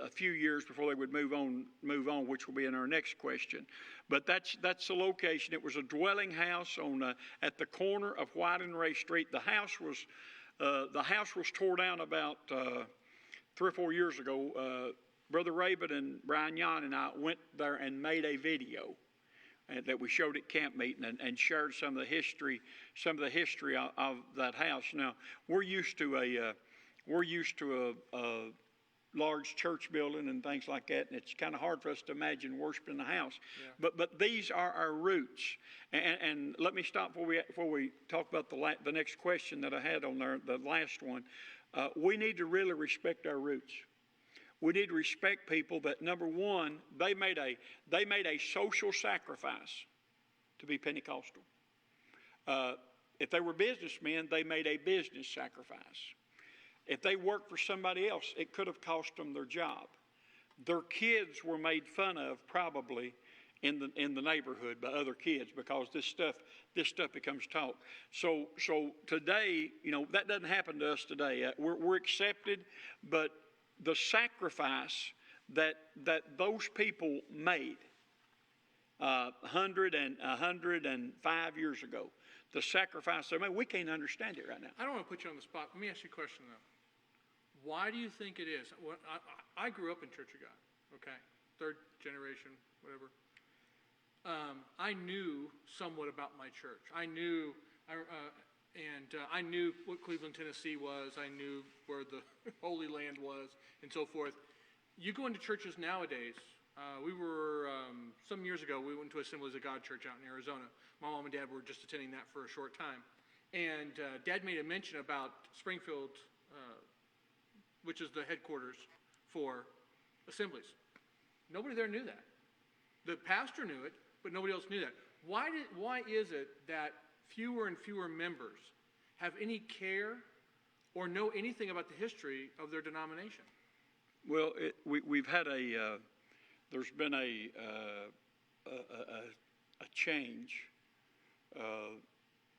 few years before they would move on, which will be in our next question. But that's the location. It was a dwelling house at the corner of White and Ray Street. The house was tore down about 3 or 4 years ago. Brother Raven and Brian Yon and I went there and made a video that we showed at camp meeting and shared some of the history of that house. Now we're used to a large church building and things like that, and it's kind of hard for us to imagine worshiping the house. Yeah. But these are our roots. And let me stop before we talk about the next question that I had on there, the last one. We need to really respect our roots. We need to respect people that, number one, they made a social sacrifice to be Pentecostal. If they were businessmen, they made a business sacrifice. If they worked for somebody else, it could have cost them their job. Their kids were made fun of probably in the neighborhood by other kids because this stuff becomes taught. So today, that doesn't happen to us today. We're accepted, but the sacrifice that those people made 105 years ago, the sacrifice they made, we can't understand it right now. I don't want to put you on the spot. Let me ask you a question, though. Why do you think it is? Well, I grew up in Church of God, okay? 3rd generation, whatever. I knew somewhat about my church. I knew what Cleveland, Tennessee was. I knew where the Holy Land was, and so forth. You go into churches nowadays. We were, some years ago, we went to Assemblies of God Church out in Arizona. My mom and dad were just attending that for a short time. And Dad made a mention about Springfield, which is the headquarters for Assemblies. Nobody there knew that. The pastor knew it, but nobody else knew that. Why is it that fewer and fewer members have any care or know anything about the history of their denomination? Well, we've had there's been a change.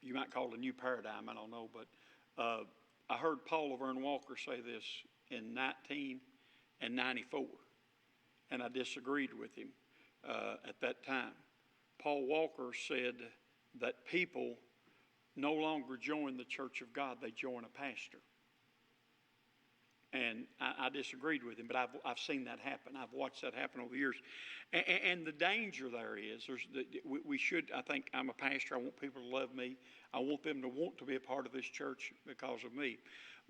You might call it a new paradigm, I don't know, but I heard Paul Laverne Walker say this in 1994, and I disagreed with him at that time. Paul Walker said that people no longer join the Church of God, they join a pastor. And I disagreed with him, but I've seen that happen. I've watched that happen over the years. And the danger there is, we should, I think, I'm a pastor, I want people to love me. I want them to want to be a part of this church because of me.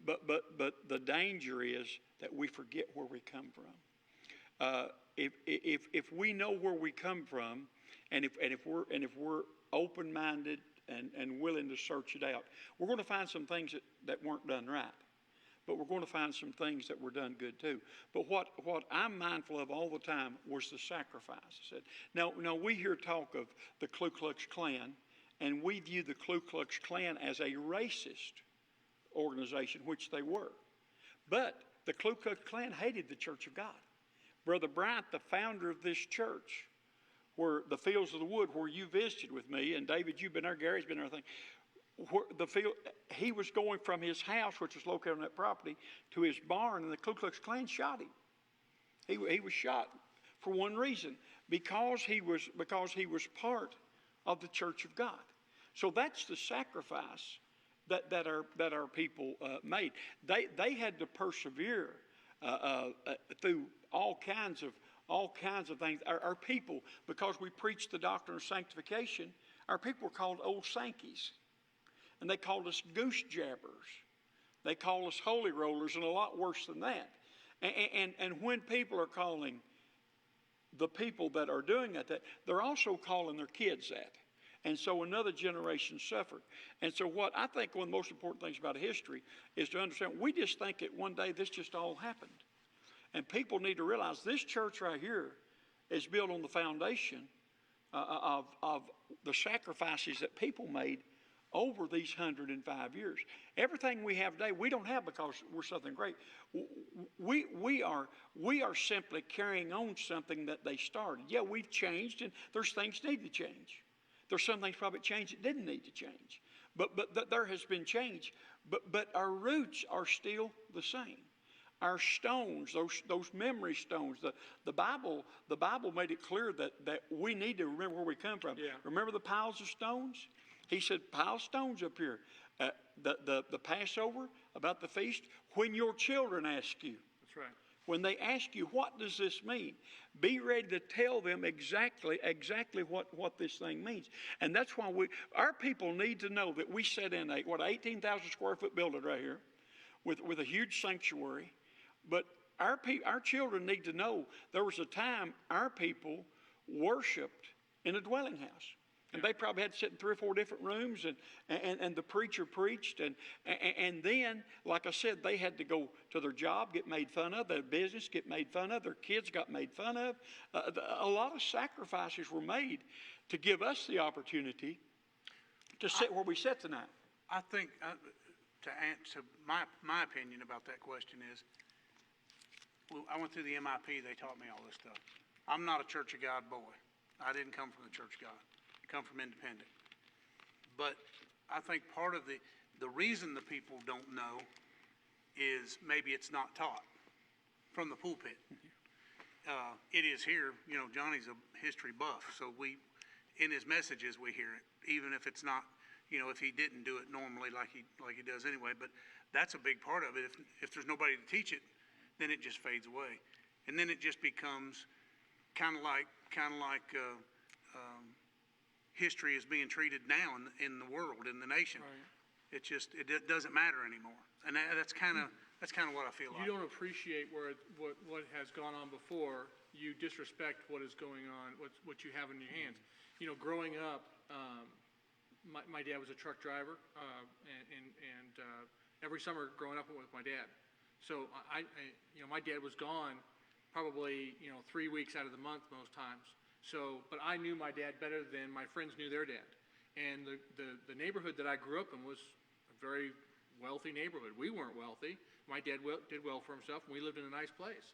But the danger is that we forget where we come from. If we know where we come from, and if we're open-minded and willing to search it out, we're going to find some things that weren't done right. But we're going to find some things that were done good too. But what I'm mindful of all the time was the sacrifice. I said, now we hear talk of the Ku Klux Klan, and we view the Ku Klux Klan as a racist organization, which they were. But the Ku Klux Klan hated the Church of God. Brother Bryant, the founder of this church, where the Fields of the Wood, where you visited with me, and David, you've been there, Gary's been there, I think. He was going from his house, which was located on that property, to his barn, and the Ku Klux Klan shot him. He was shot for one reason, because he was part of the Church of God. So that's the sacrifice that our people made. They had to persevere through all kinds of things. Our people, because we preached the doctrine of sanctification, our people were called old Sankies, and they called us goose jabbers. They called us holy rollers, and a lot worse than that. And when people are calling the people that are doing that, they're also calling their kids that. And so another generation suffered. And so what I think one of the most important things about history is to understand, we just think that one day this just all happened. And people need to realize this church right here is built on the foundation of the sacrifices that people made over these 105 years. Everything we have today, we don't have because we're something great. We are simply carrying on something that they started. Yeah, we've changed, and there's things need to change. There's some things probably changed that didn't need to change. But there has been change. But our roots are still the same. Our stones, those memory stones, the Bible made it clear that we need to remember where we come from. Yeah. Remember the piles of stones? He said, pile stones up here. The Passover, about the feast, when your children ask you. That's right. When they ask you, what does this mean? Be ready to tell them exactly what this thing means. And that's why our people need to know that we sat in a 18,000 square foot building right here with a huge sanctuary. But our children need to know there was a time our people worshiped in a dwelling house. And they probably had to sit in 3 or 4 different rooms, and the preacher preached. And then, like I said, they had to go to their job, get made fun of, their business get made fun of, their kids got made fun of. A lot of sacrifices were made to give us the opportunity to sit where we sit tonight. I think, to answer my opinion about that question is, I went through the MIP, they taught me all this stuff. I'm not a Church of God boy. I didn't come from the Church of God. I come from independent. But I think part of the reason the people don't know is maybe it's not taught from the pulpit. It is here, Johnny's a history buff, so in his messages we hear it, even if it's not, if he didn't do it normally like he does anyway. But that's a big part of it. If there's nobody to teach it, then it just fades away, and then it just becomes kind of like history is being treated now in the world, in the nation. Right. It doesn't matter anymore, and that's kind of what I feel like. You don't appreciate what has gone on before. You disrespect what is going on, what you have in your hands. Growing up, my dad was a truck driver, and every summer growing up I went with my dad. So my dad was gone probably 3 weeks out of the month most times. So, but I knew my dad better than my friends knew their dad. And the neighborhood that I grew up in was a very wealthy neighborhood. We weren't wealthy. My dad did well for himself, and we lived in a nice place.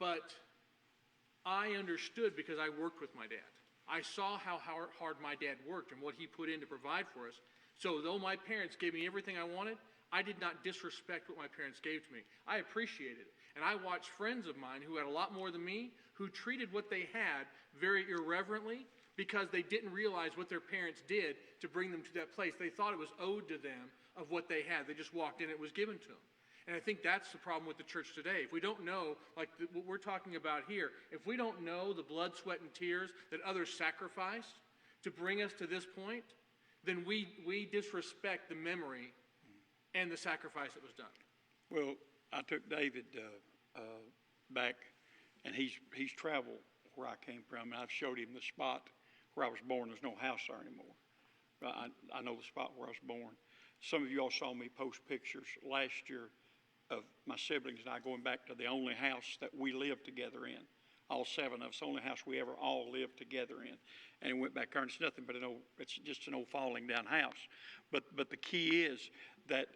But I understood because I worked with my dad. I saw how hard my dad worked and what he put in to provide for us. So though my parents gave me everything I wanted, I did not disrespect what my parents gave to me. I appreciated it. And I watched friends of mine who had a lot more than me, who treated what they had very irreverently because they didn't realize what their parents did to bring them to that place. They thought it was owed to them of what they had. They just walked in, it was given to them. And I think that's the problem with the church today. If we don't know, like what we're talking about here, if we don't know the blood, sweat, and tears that others sacrificed to bring us to this point, then we disrespect the memory and the sacrifice that was done. Well, I took David back, and he's traveled where I came from, and I've showed him the spot where I was born. There's no house there anymore. I know the spot where I was born. Some of you all saw me post pictures last year of my siblings and I going back to the only house that we lived together in. All 7 of us, the only house we ever all lived together in. And we went back there, and it's nothing but it's just an old falling down house. But the key is that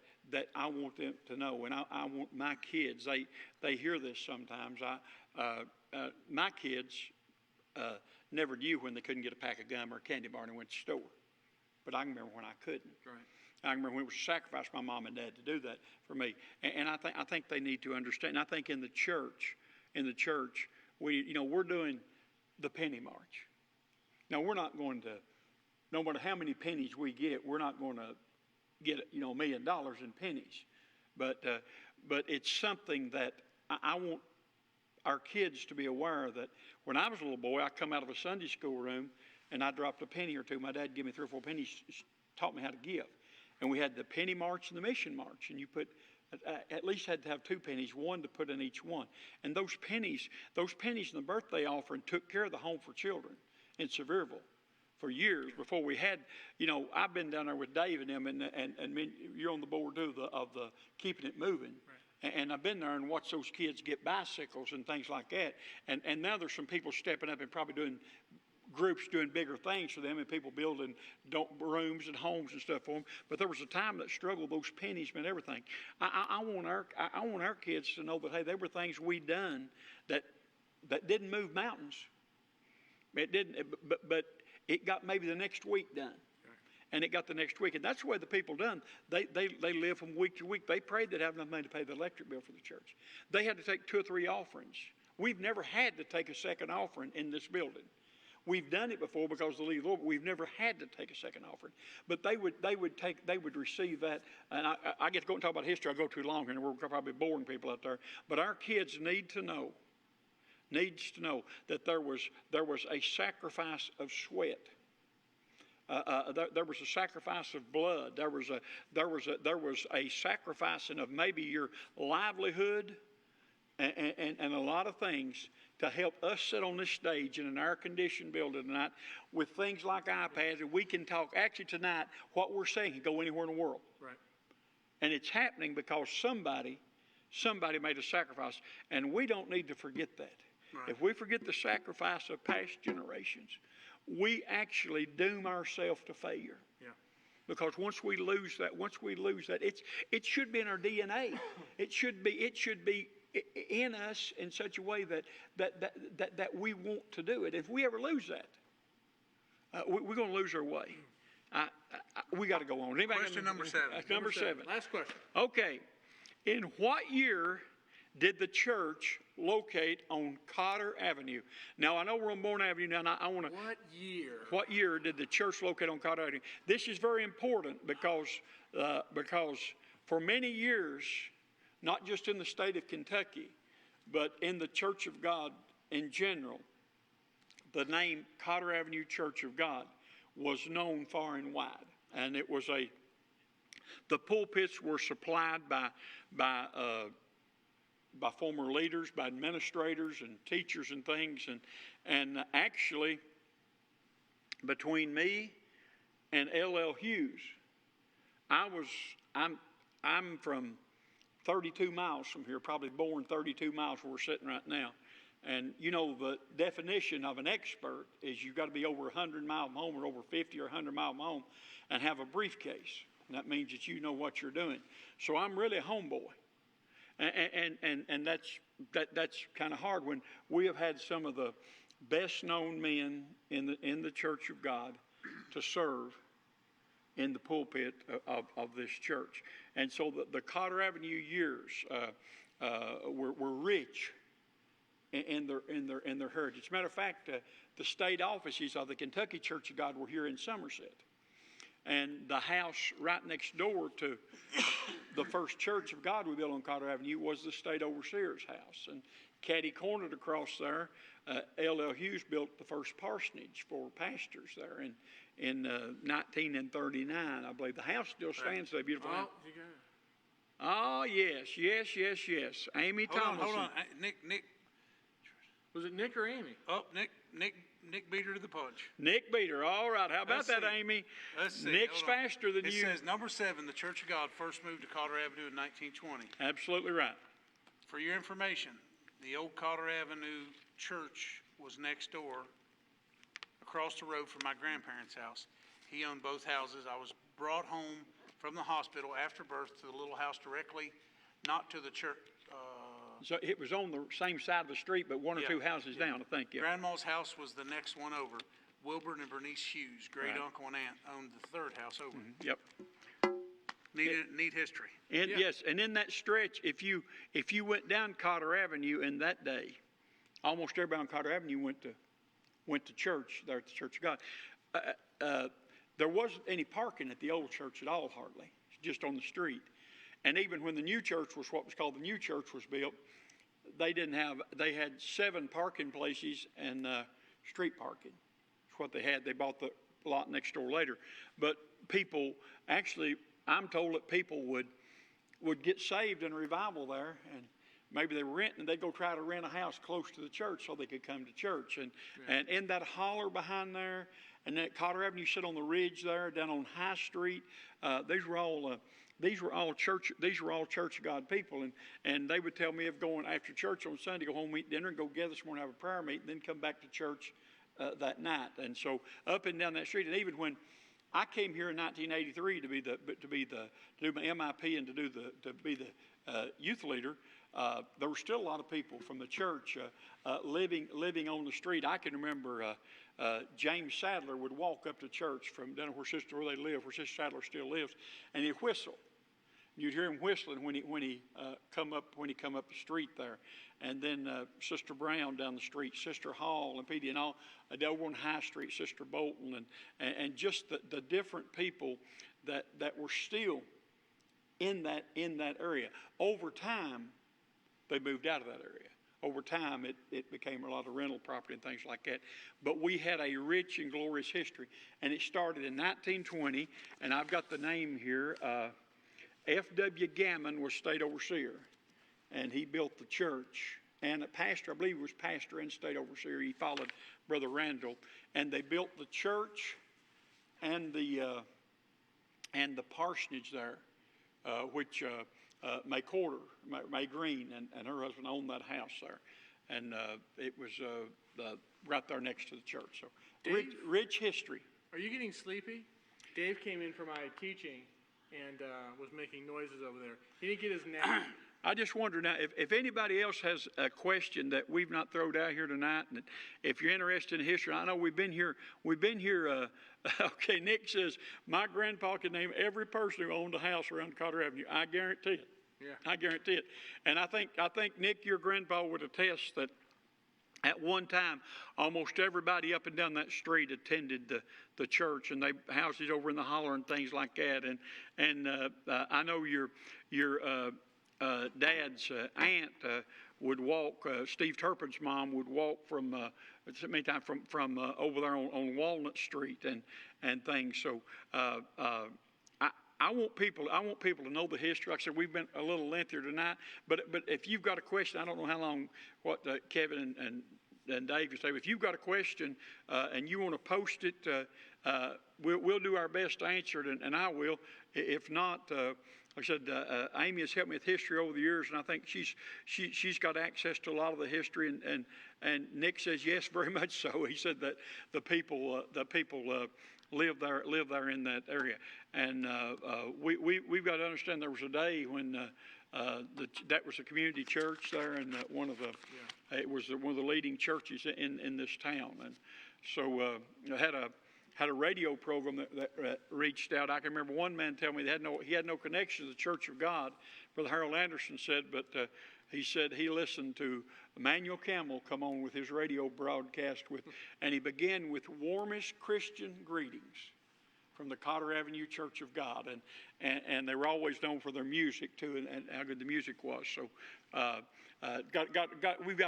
I want them to know, and I want my kids, they hear this sometimes. My kids never knew when they couldn't get a pack of gum or a candy bar and they went to the store. But I can remember when I couldn't. Right. I can remember when it was a sacrifice for my mom and dad to do that for me. And I think they need to understand. And I think in the church, we're doing the penny march. Now, we're not going to, no matter how many pennies we get, we're not going to get, $1 million in pennies. But it's something that I want our kids to be aware that when I was a little boy, I come out of a Sunday school room and I dropped a penny or two. My dad gave me 3 or 4 pennies, taught me how to give. And we had the penny march and the mission march, and you put, at least had to have 2 pennies, one to put in each one. And those pennies in the birthday offering took care of the Home for Children in Sevierville for years before we had, I've been down there with Dave and them, and you're on the board too, of the Keeping It Moving. Right. And I've been there and watched those kids get bicycles and things like that. And now there's some people stepping up and probably doing groups doing bigger things for them, and people building rooms and homes and stuff for them. But there was a time that struggled. Those pennies meant everything. I want our kids to know that, hey, there were things we done that didn't move mountains. It didn't, but it got maybe the next week done. And it got the next week. And that's the way the people done. They live from week to week. They prayed they'd have enough money to pay the electric bill for the church. They had to take 2 or 3 offerings. We've never had to take a second offering in this building. We've done it before because of the lead of the Lord, but we've never had to take a second offering. But they would receive that. And I get to go and talk about history. I go too long here, and we're probably boring people out there. But our kids needs to know that there was a sacrifice of sweat. There was a sacrifice of blood. There was a sacrificing of maybe your livelihood and a lot of things to help us sit on this stage in an air-conditioned building tonight with things like iPads, and we can talk actually tonight what we're saying can go anywhere in the world. Right. And it's happening because somebody made a sacrifice, and we don't need to forget that. Right. If we forget the sacrifice of past generations, we actually doom ourselves to failure. Yeah. Because once we lose that, it should be in our DNA. It should be in us in such a way that we want to do it. If we ever lose that, we're going to lose our way. We got to go on. Question number 7. Number 7. Last question. Okay. In what year did the church locate on Cotter Avenue? Now, I know we're on Bourne Avenue now, and I want to... What year did the church locate on Cotter Avenue? This is very important because for many years, not just in the state of Kentucky, but in the Church of God in general, the name Cotter Avenue Church of God was known far and wide. And it was the pulpits were supplied by former leaders, by administrators and teachers and things. And actually, between me and L.L. Hughes, I'm from 32 miles from here, probably born 32 miles where we're sitting right now. And the definition of an expert is you've got to be over 100 miles from home or over 50 or 100 miles from home and have a briefcase. And that means that you know what you're doing. So I'm really a homeboy. And that's kind of hard when we have had some of the best known men in the Church of God to serve in the pulpit of this church. And so the Cotter Avenue years were rich in their heritage. As a matter of fact, the state offices of the Kentucky Church of God were here in Somerset. And the house right next door to the first Church of God we built on Cotter Avenue was the state overseer's house. And catty-cornered across there, L.L. Hughes built the first parsonage for pastors there in 1939, I believe. The house still stands there, beautiful house. Oh, yes. Amy Thomason. Hold on. Nick. Was it Nick or Amy? Oh, Nick beat her to the punch. Nick beat her. All right. How about that, Amy? Let's see. Nick's faster than you. It says number 7, the Church of God first moved to Cotter Avenue in 1920. Absolutely right. For your information, the old Cotter Avenue church was next door, across the road from my grandparents' house. He owned both houses. I was brought home from the hospital after birth to the little house directly, not to the church. So it was on the same side of the street, but one or two houses down, I think. Yeah. Grandma's house was the next one over. Wilbur and Bernice Hughes, great uncle and aunt, owned the third house over. Mm-hmm. Yep. Neat history. And yes, and in that stretch, if you went down Cotter Avenue in that day, almost everybody on Cotter Avenue went to church there at the Church of God. There wasn't any parking at the old church at all, hardly. just on the street. And even when the new church was what was called the new church was built, they had 7 parking places and street parking. That's what they had. They bought the lot next door later. But people, actually, I'm told that people would get saved in a revival there, and maybe they were renting, and they'd go try to rent a house close to the church so they could come to church. And in that holler behind there, and that Cotter Avenue, you sit on the ridge there, down on High Street. These were all Church of God people, and they would tell me of going after church on Sunday, go home, eat dinner, and go gather somewhere and have a prayer meeting, and then come back to church that night. And so up and down that street, and even when I came here in 1983 to do my MIP and to be the youth leader, there were still a lot of people from the church living on the street. I can remember James Sadler would walk up to church from down where they live, where Sister Sadler still lives, and he'd whistle. You'd hear him whistling when he come up the street there, and then Sister Brown down the street, Sister Hall and Petey and all over on High Street, Sister Bolton and just the different people that were still in that area. Over time, they moved out of that area. Over time, it became a lot of rental property and things like that. But we had a rich and glorious history, and it started in 1920. And I've got the name here. F.W. Gammon was state overseer, and he built the church. And a pastor, I believe, was pastor and state overseer. He followed Brother Randall, and they built the church and the parsonage there, which May Green and her husband owned that house there, and it was right there next to the church. So rich history. Are you getting sleepy? Dave came in for my teaching and was making noises over there. He didn't get his nap. I just wonder now if anybody else has a question that we've not thrown out here tonight, and if you're interested in history, I know we've been here. Okay, Nick says my grandpa could name every person who owned a house around Cotter Avenue. I guarantee it. Yeah. I guarantee it. And I think Nick, your grandpa would attest that at one time, almost everybody up and down that street attended the church, and they houses over in the holler and things like that. And I know your dad's aunt would walk. Steve Turpin's mom would walk from many times from over there on Walnut Street and things. So. I want people to know the history. Like I said, we've been a little lengthier tonight, but if you've got a question, I don't know how long Kevin and Dave can say. If you've got a question and you want to post it, we'll do our best to answer it, and I will. If not, like I said, Amy has helped me with history over the years, and I think she's got access to a lot of the history. And Nick says yes, very much so. He said that the people live there in that area, and we've got to understand there was a day when that was a community church there, and it was one of the leading churches in this town, and so had a radio program that reached out. I can remember one man tell me he had no connection to the Church of God. Brother Harold Anderson said, but he said he listened to Emmanuel Campbell come on with his radio broadcast and he began with warmest Christian greetings from the Cotter Avenue Church of God, and they were always known for their music too, and how good the music was. So we've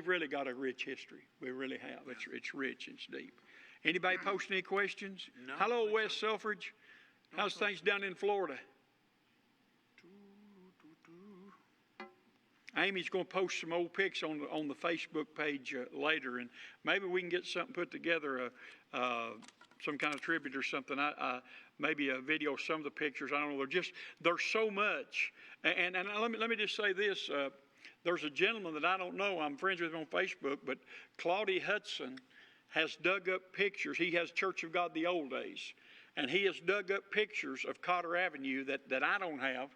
really got a rich history. We really have. It's rich. It's deep. Anybody post any questions? No. Hello, West Selfridge. How's things down in Florida? Amy's going to post some old pics on the Facebook page later, and maybe we can get something put together, some kind of tribute or something. Maybe a video of some of the pictures. I don't know. There's so much. And let me just say this. There's a gentleman that I don't know. I'm friends with him on Facebook, but Claudia Hudson has dug up pictures. He has Church of God the old days, and he has dug up pictures of Cotter Avenue that I don't have,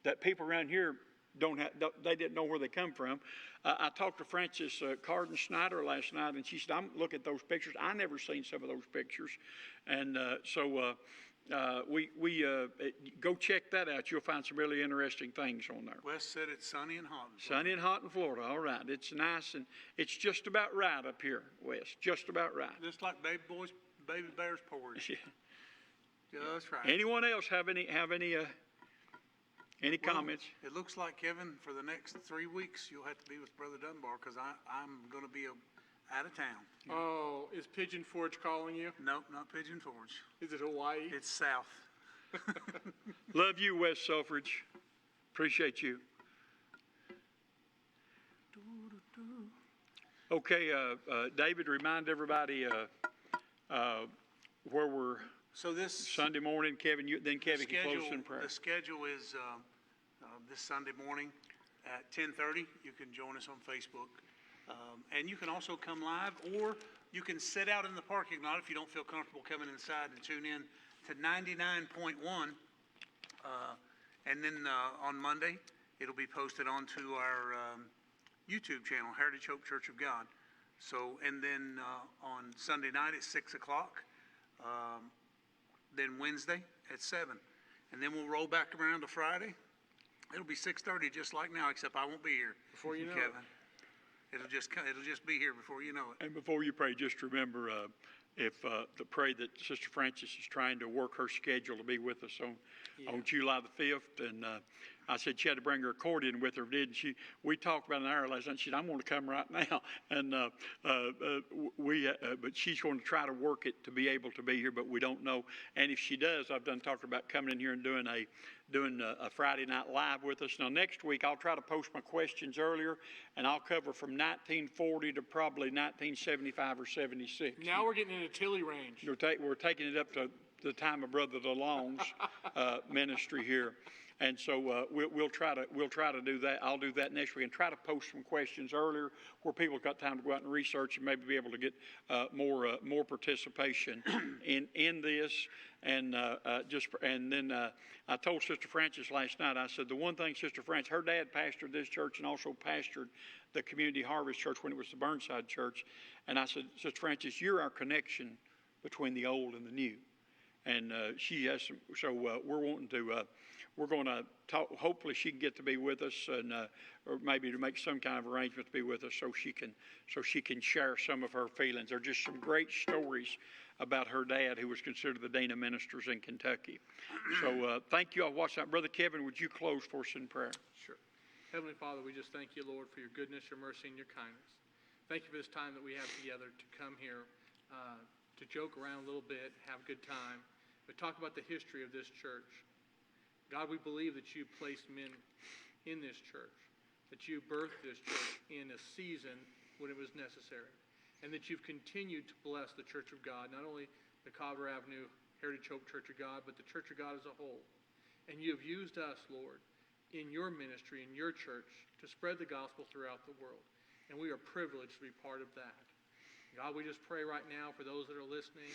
that people around here don't have. They didn't know where they come from. I talked to Frances Carden Snyder last night, and she said, "I'm looking at those pictures. I never seen some of those pictures," and we go check that out. You'll find some really interesting things on there. Wes said it's sunny and hot. Sunny and hot in Florida. All right, it's nice, and it's just about right up here, Wes. Just about right. Just like Baby Bear's porridge. Yeah. Just right. Anyone else have any Well, comments? It looks like, Kevin, for the next 3 weeks, you'll have to be with Brother Dunbar, because I'm gonna be out of town. Oh, is Pigeon Forge calling you? Nope, not Pigeon Forge. Is it Hawaii? It's south. Love you, West Suffrage. Appreciate you. Okay, David, remind everybody where we're So this. Sunday morning. Kevin, then Kevin can close us in prayer. The schedule is, this Sunday morning at 10:30. You can join us on Facebook. And you can also come live, or you can sit out in the parking lot if you don't feel comfortable coming inside and tune in to 99.1. And then, on Monday, it'll be posted onto our, YouTube channel, Heritage Hope Church of God. So, and then, on Sunday night at 6 o'clock, then Wednesday at 7. And then we'll roll back around to Friday. It'll be 6:30, just like now, except I won't be here. Before you know it. Kevin. It'll just be here before you know it. And before you pray, just remember, pray that Sister Francis is trying to work her schedule to be with us on July the 5th. And I said she had to bring her accordion with her, didn't she? We talked about an hour last night. And she said, I'm going to come right now. And but she's going to try to work it to be able to be here, but we don't know. And if she does, I've talked about coming in here and doing a Friday night live with us. Now, next week, I'll try to post my questions earlier, and I'll cover from 1940 to probably 1975 or 76. Now we're getting into Tilly range. We're taking it up to the time of Brother DeLong's ministry here. And so we'll try to do that. I'll do that next week and try to post some questions earlier where people got time to go out and research and maybe be able to get more participation in this. And then I told Sister Francis last night. I said the one thing, Sister Francis, her dad pastored this church and also pastored the Community Harvest Church when it was the Burnside Church. And I said, Sister Francis, you're our connection between the old and the new. And she has some. So we're wanting to. We're going to talk. Hopefully, she can get to be with us, and or maybe to make some kind of arrangement to be with us, so she can share some of her feelings. There are just some great stories about her dad, who was considered the dean of ministers in Kentucky. So thank you all for watching that. Brother Kevin, would you close for us in prayer? Sure. Heavenly Father, we just thank you, Lord, for your goodness, your mercy, and your kindness. Thank you for this time that we have together to come here, to joke around a little bit, have a good time, but talk about the history of this church. God, we believe that you placed men in this church, that you birthed this church in a season when it was necessary, and that you've continued to bless the Church of God, not only the Carver Avenue Heritage Hope Church of God, but the Church of God as a whole. And you have used us, Lord, in your ministry, in your church, to spread the gospel throughout the world. And we are privileged to be part of that. God, we just pray right now for those that are listening,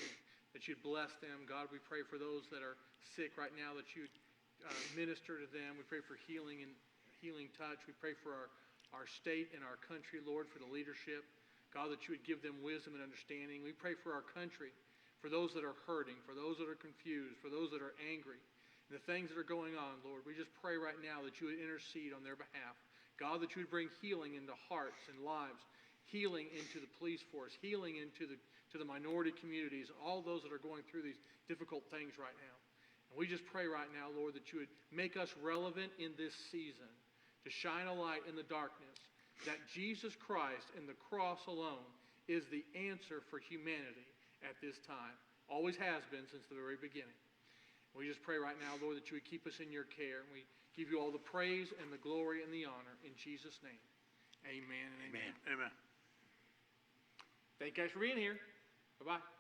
that you'd bless them. God, we pray for those that are sick right now, that you'd minister to them. We pray for healing and healing touch. We pray for our state and our country, Lord, for the leadership. God, that you would give them wisdom and understanding. We pray for our country, for those that are hurting, for those that are confused, for those that are angry, and the things that are going on, Lord. We just pray right now that you would intercede on their behalf. God, that you would bring healing into hearts and lives, healing into the police force, healing into the minority communities, all those that are going through these difficult things right now. And we just pray right now, Lord, that you would make us relevant in this season, to shine a light in the darkness, that Jesus Christ and the cross alone is the answer for humanity at this time. Always has been since the very beginning. We just pray right now, Lord, that you would keep us in your care. And we give you all the praise and the glory and the honor in Jesus' name. Amen and amen. Amen. Thank you guys for being here. Bye-bye.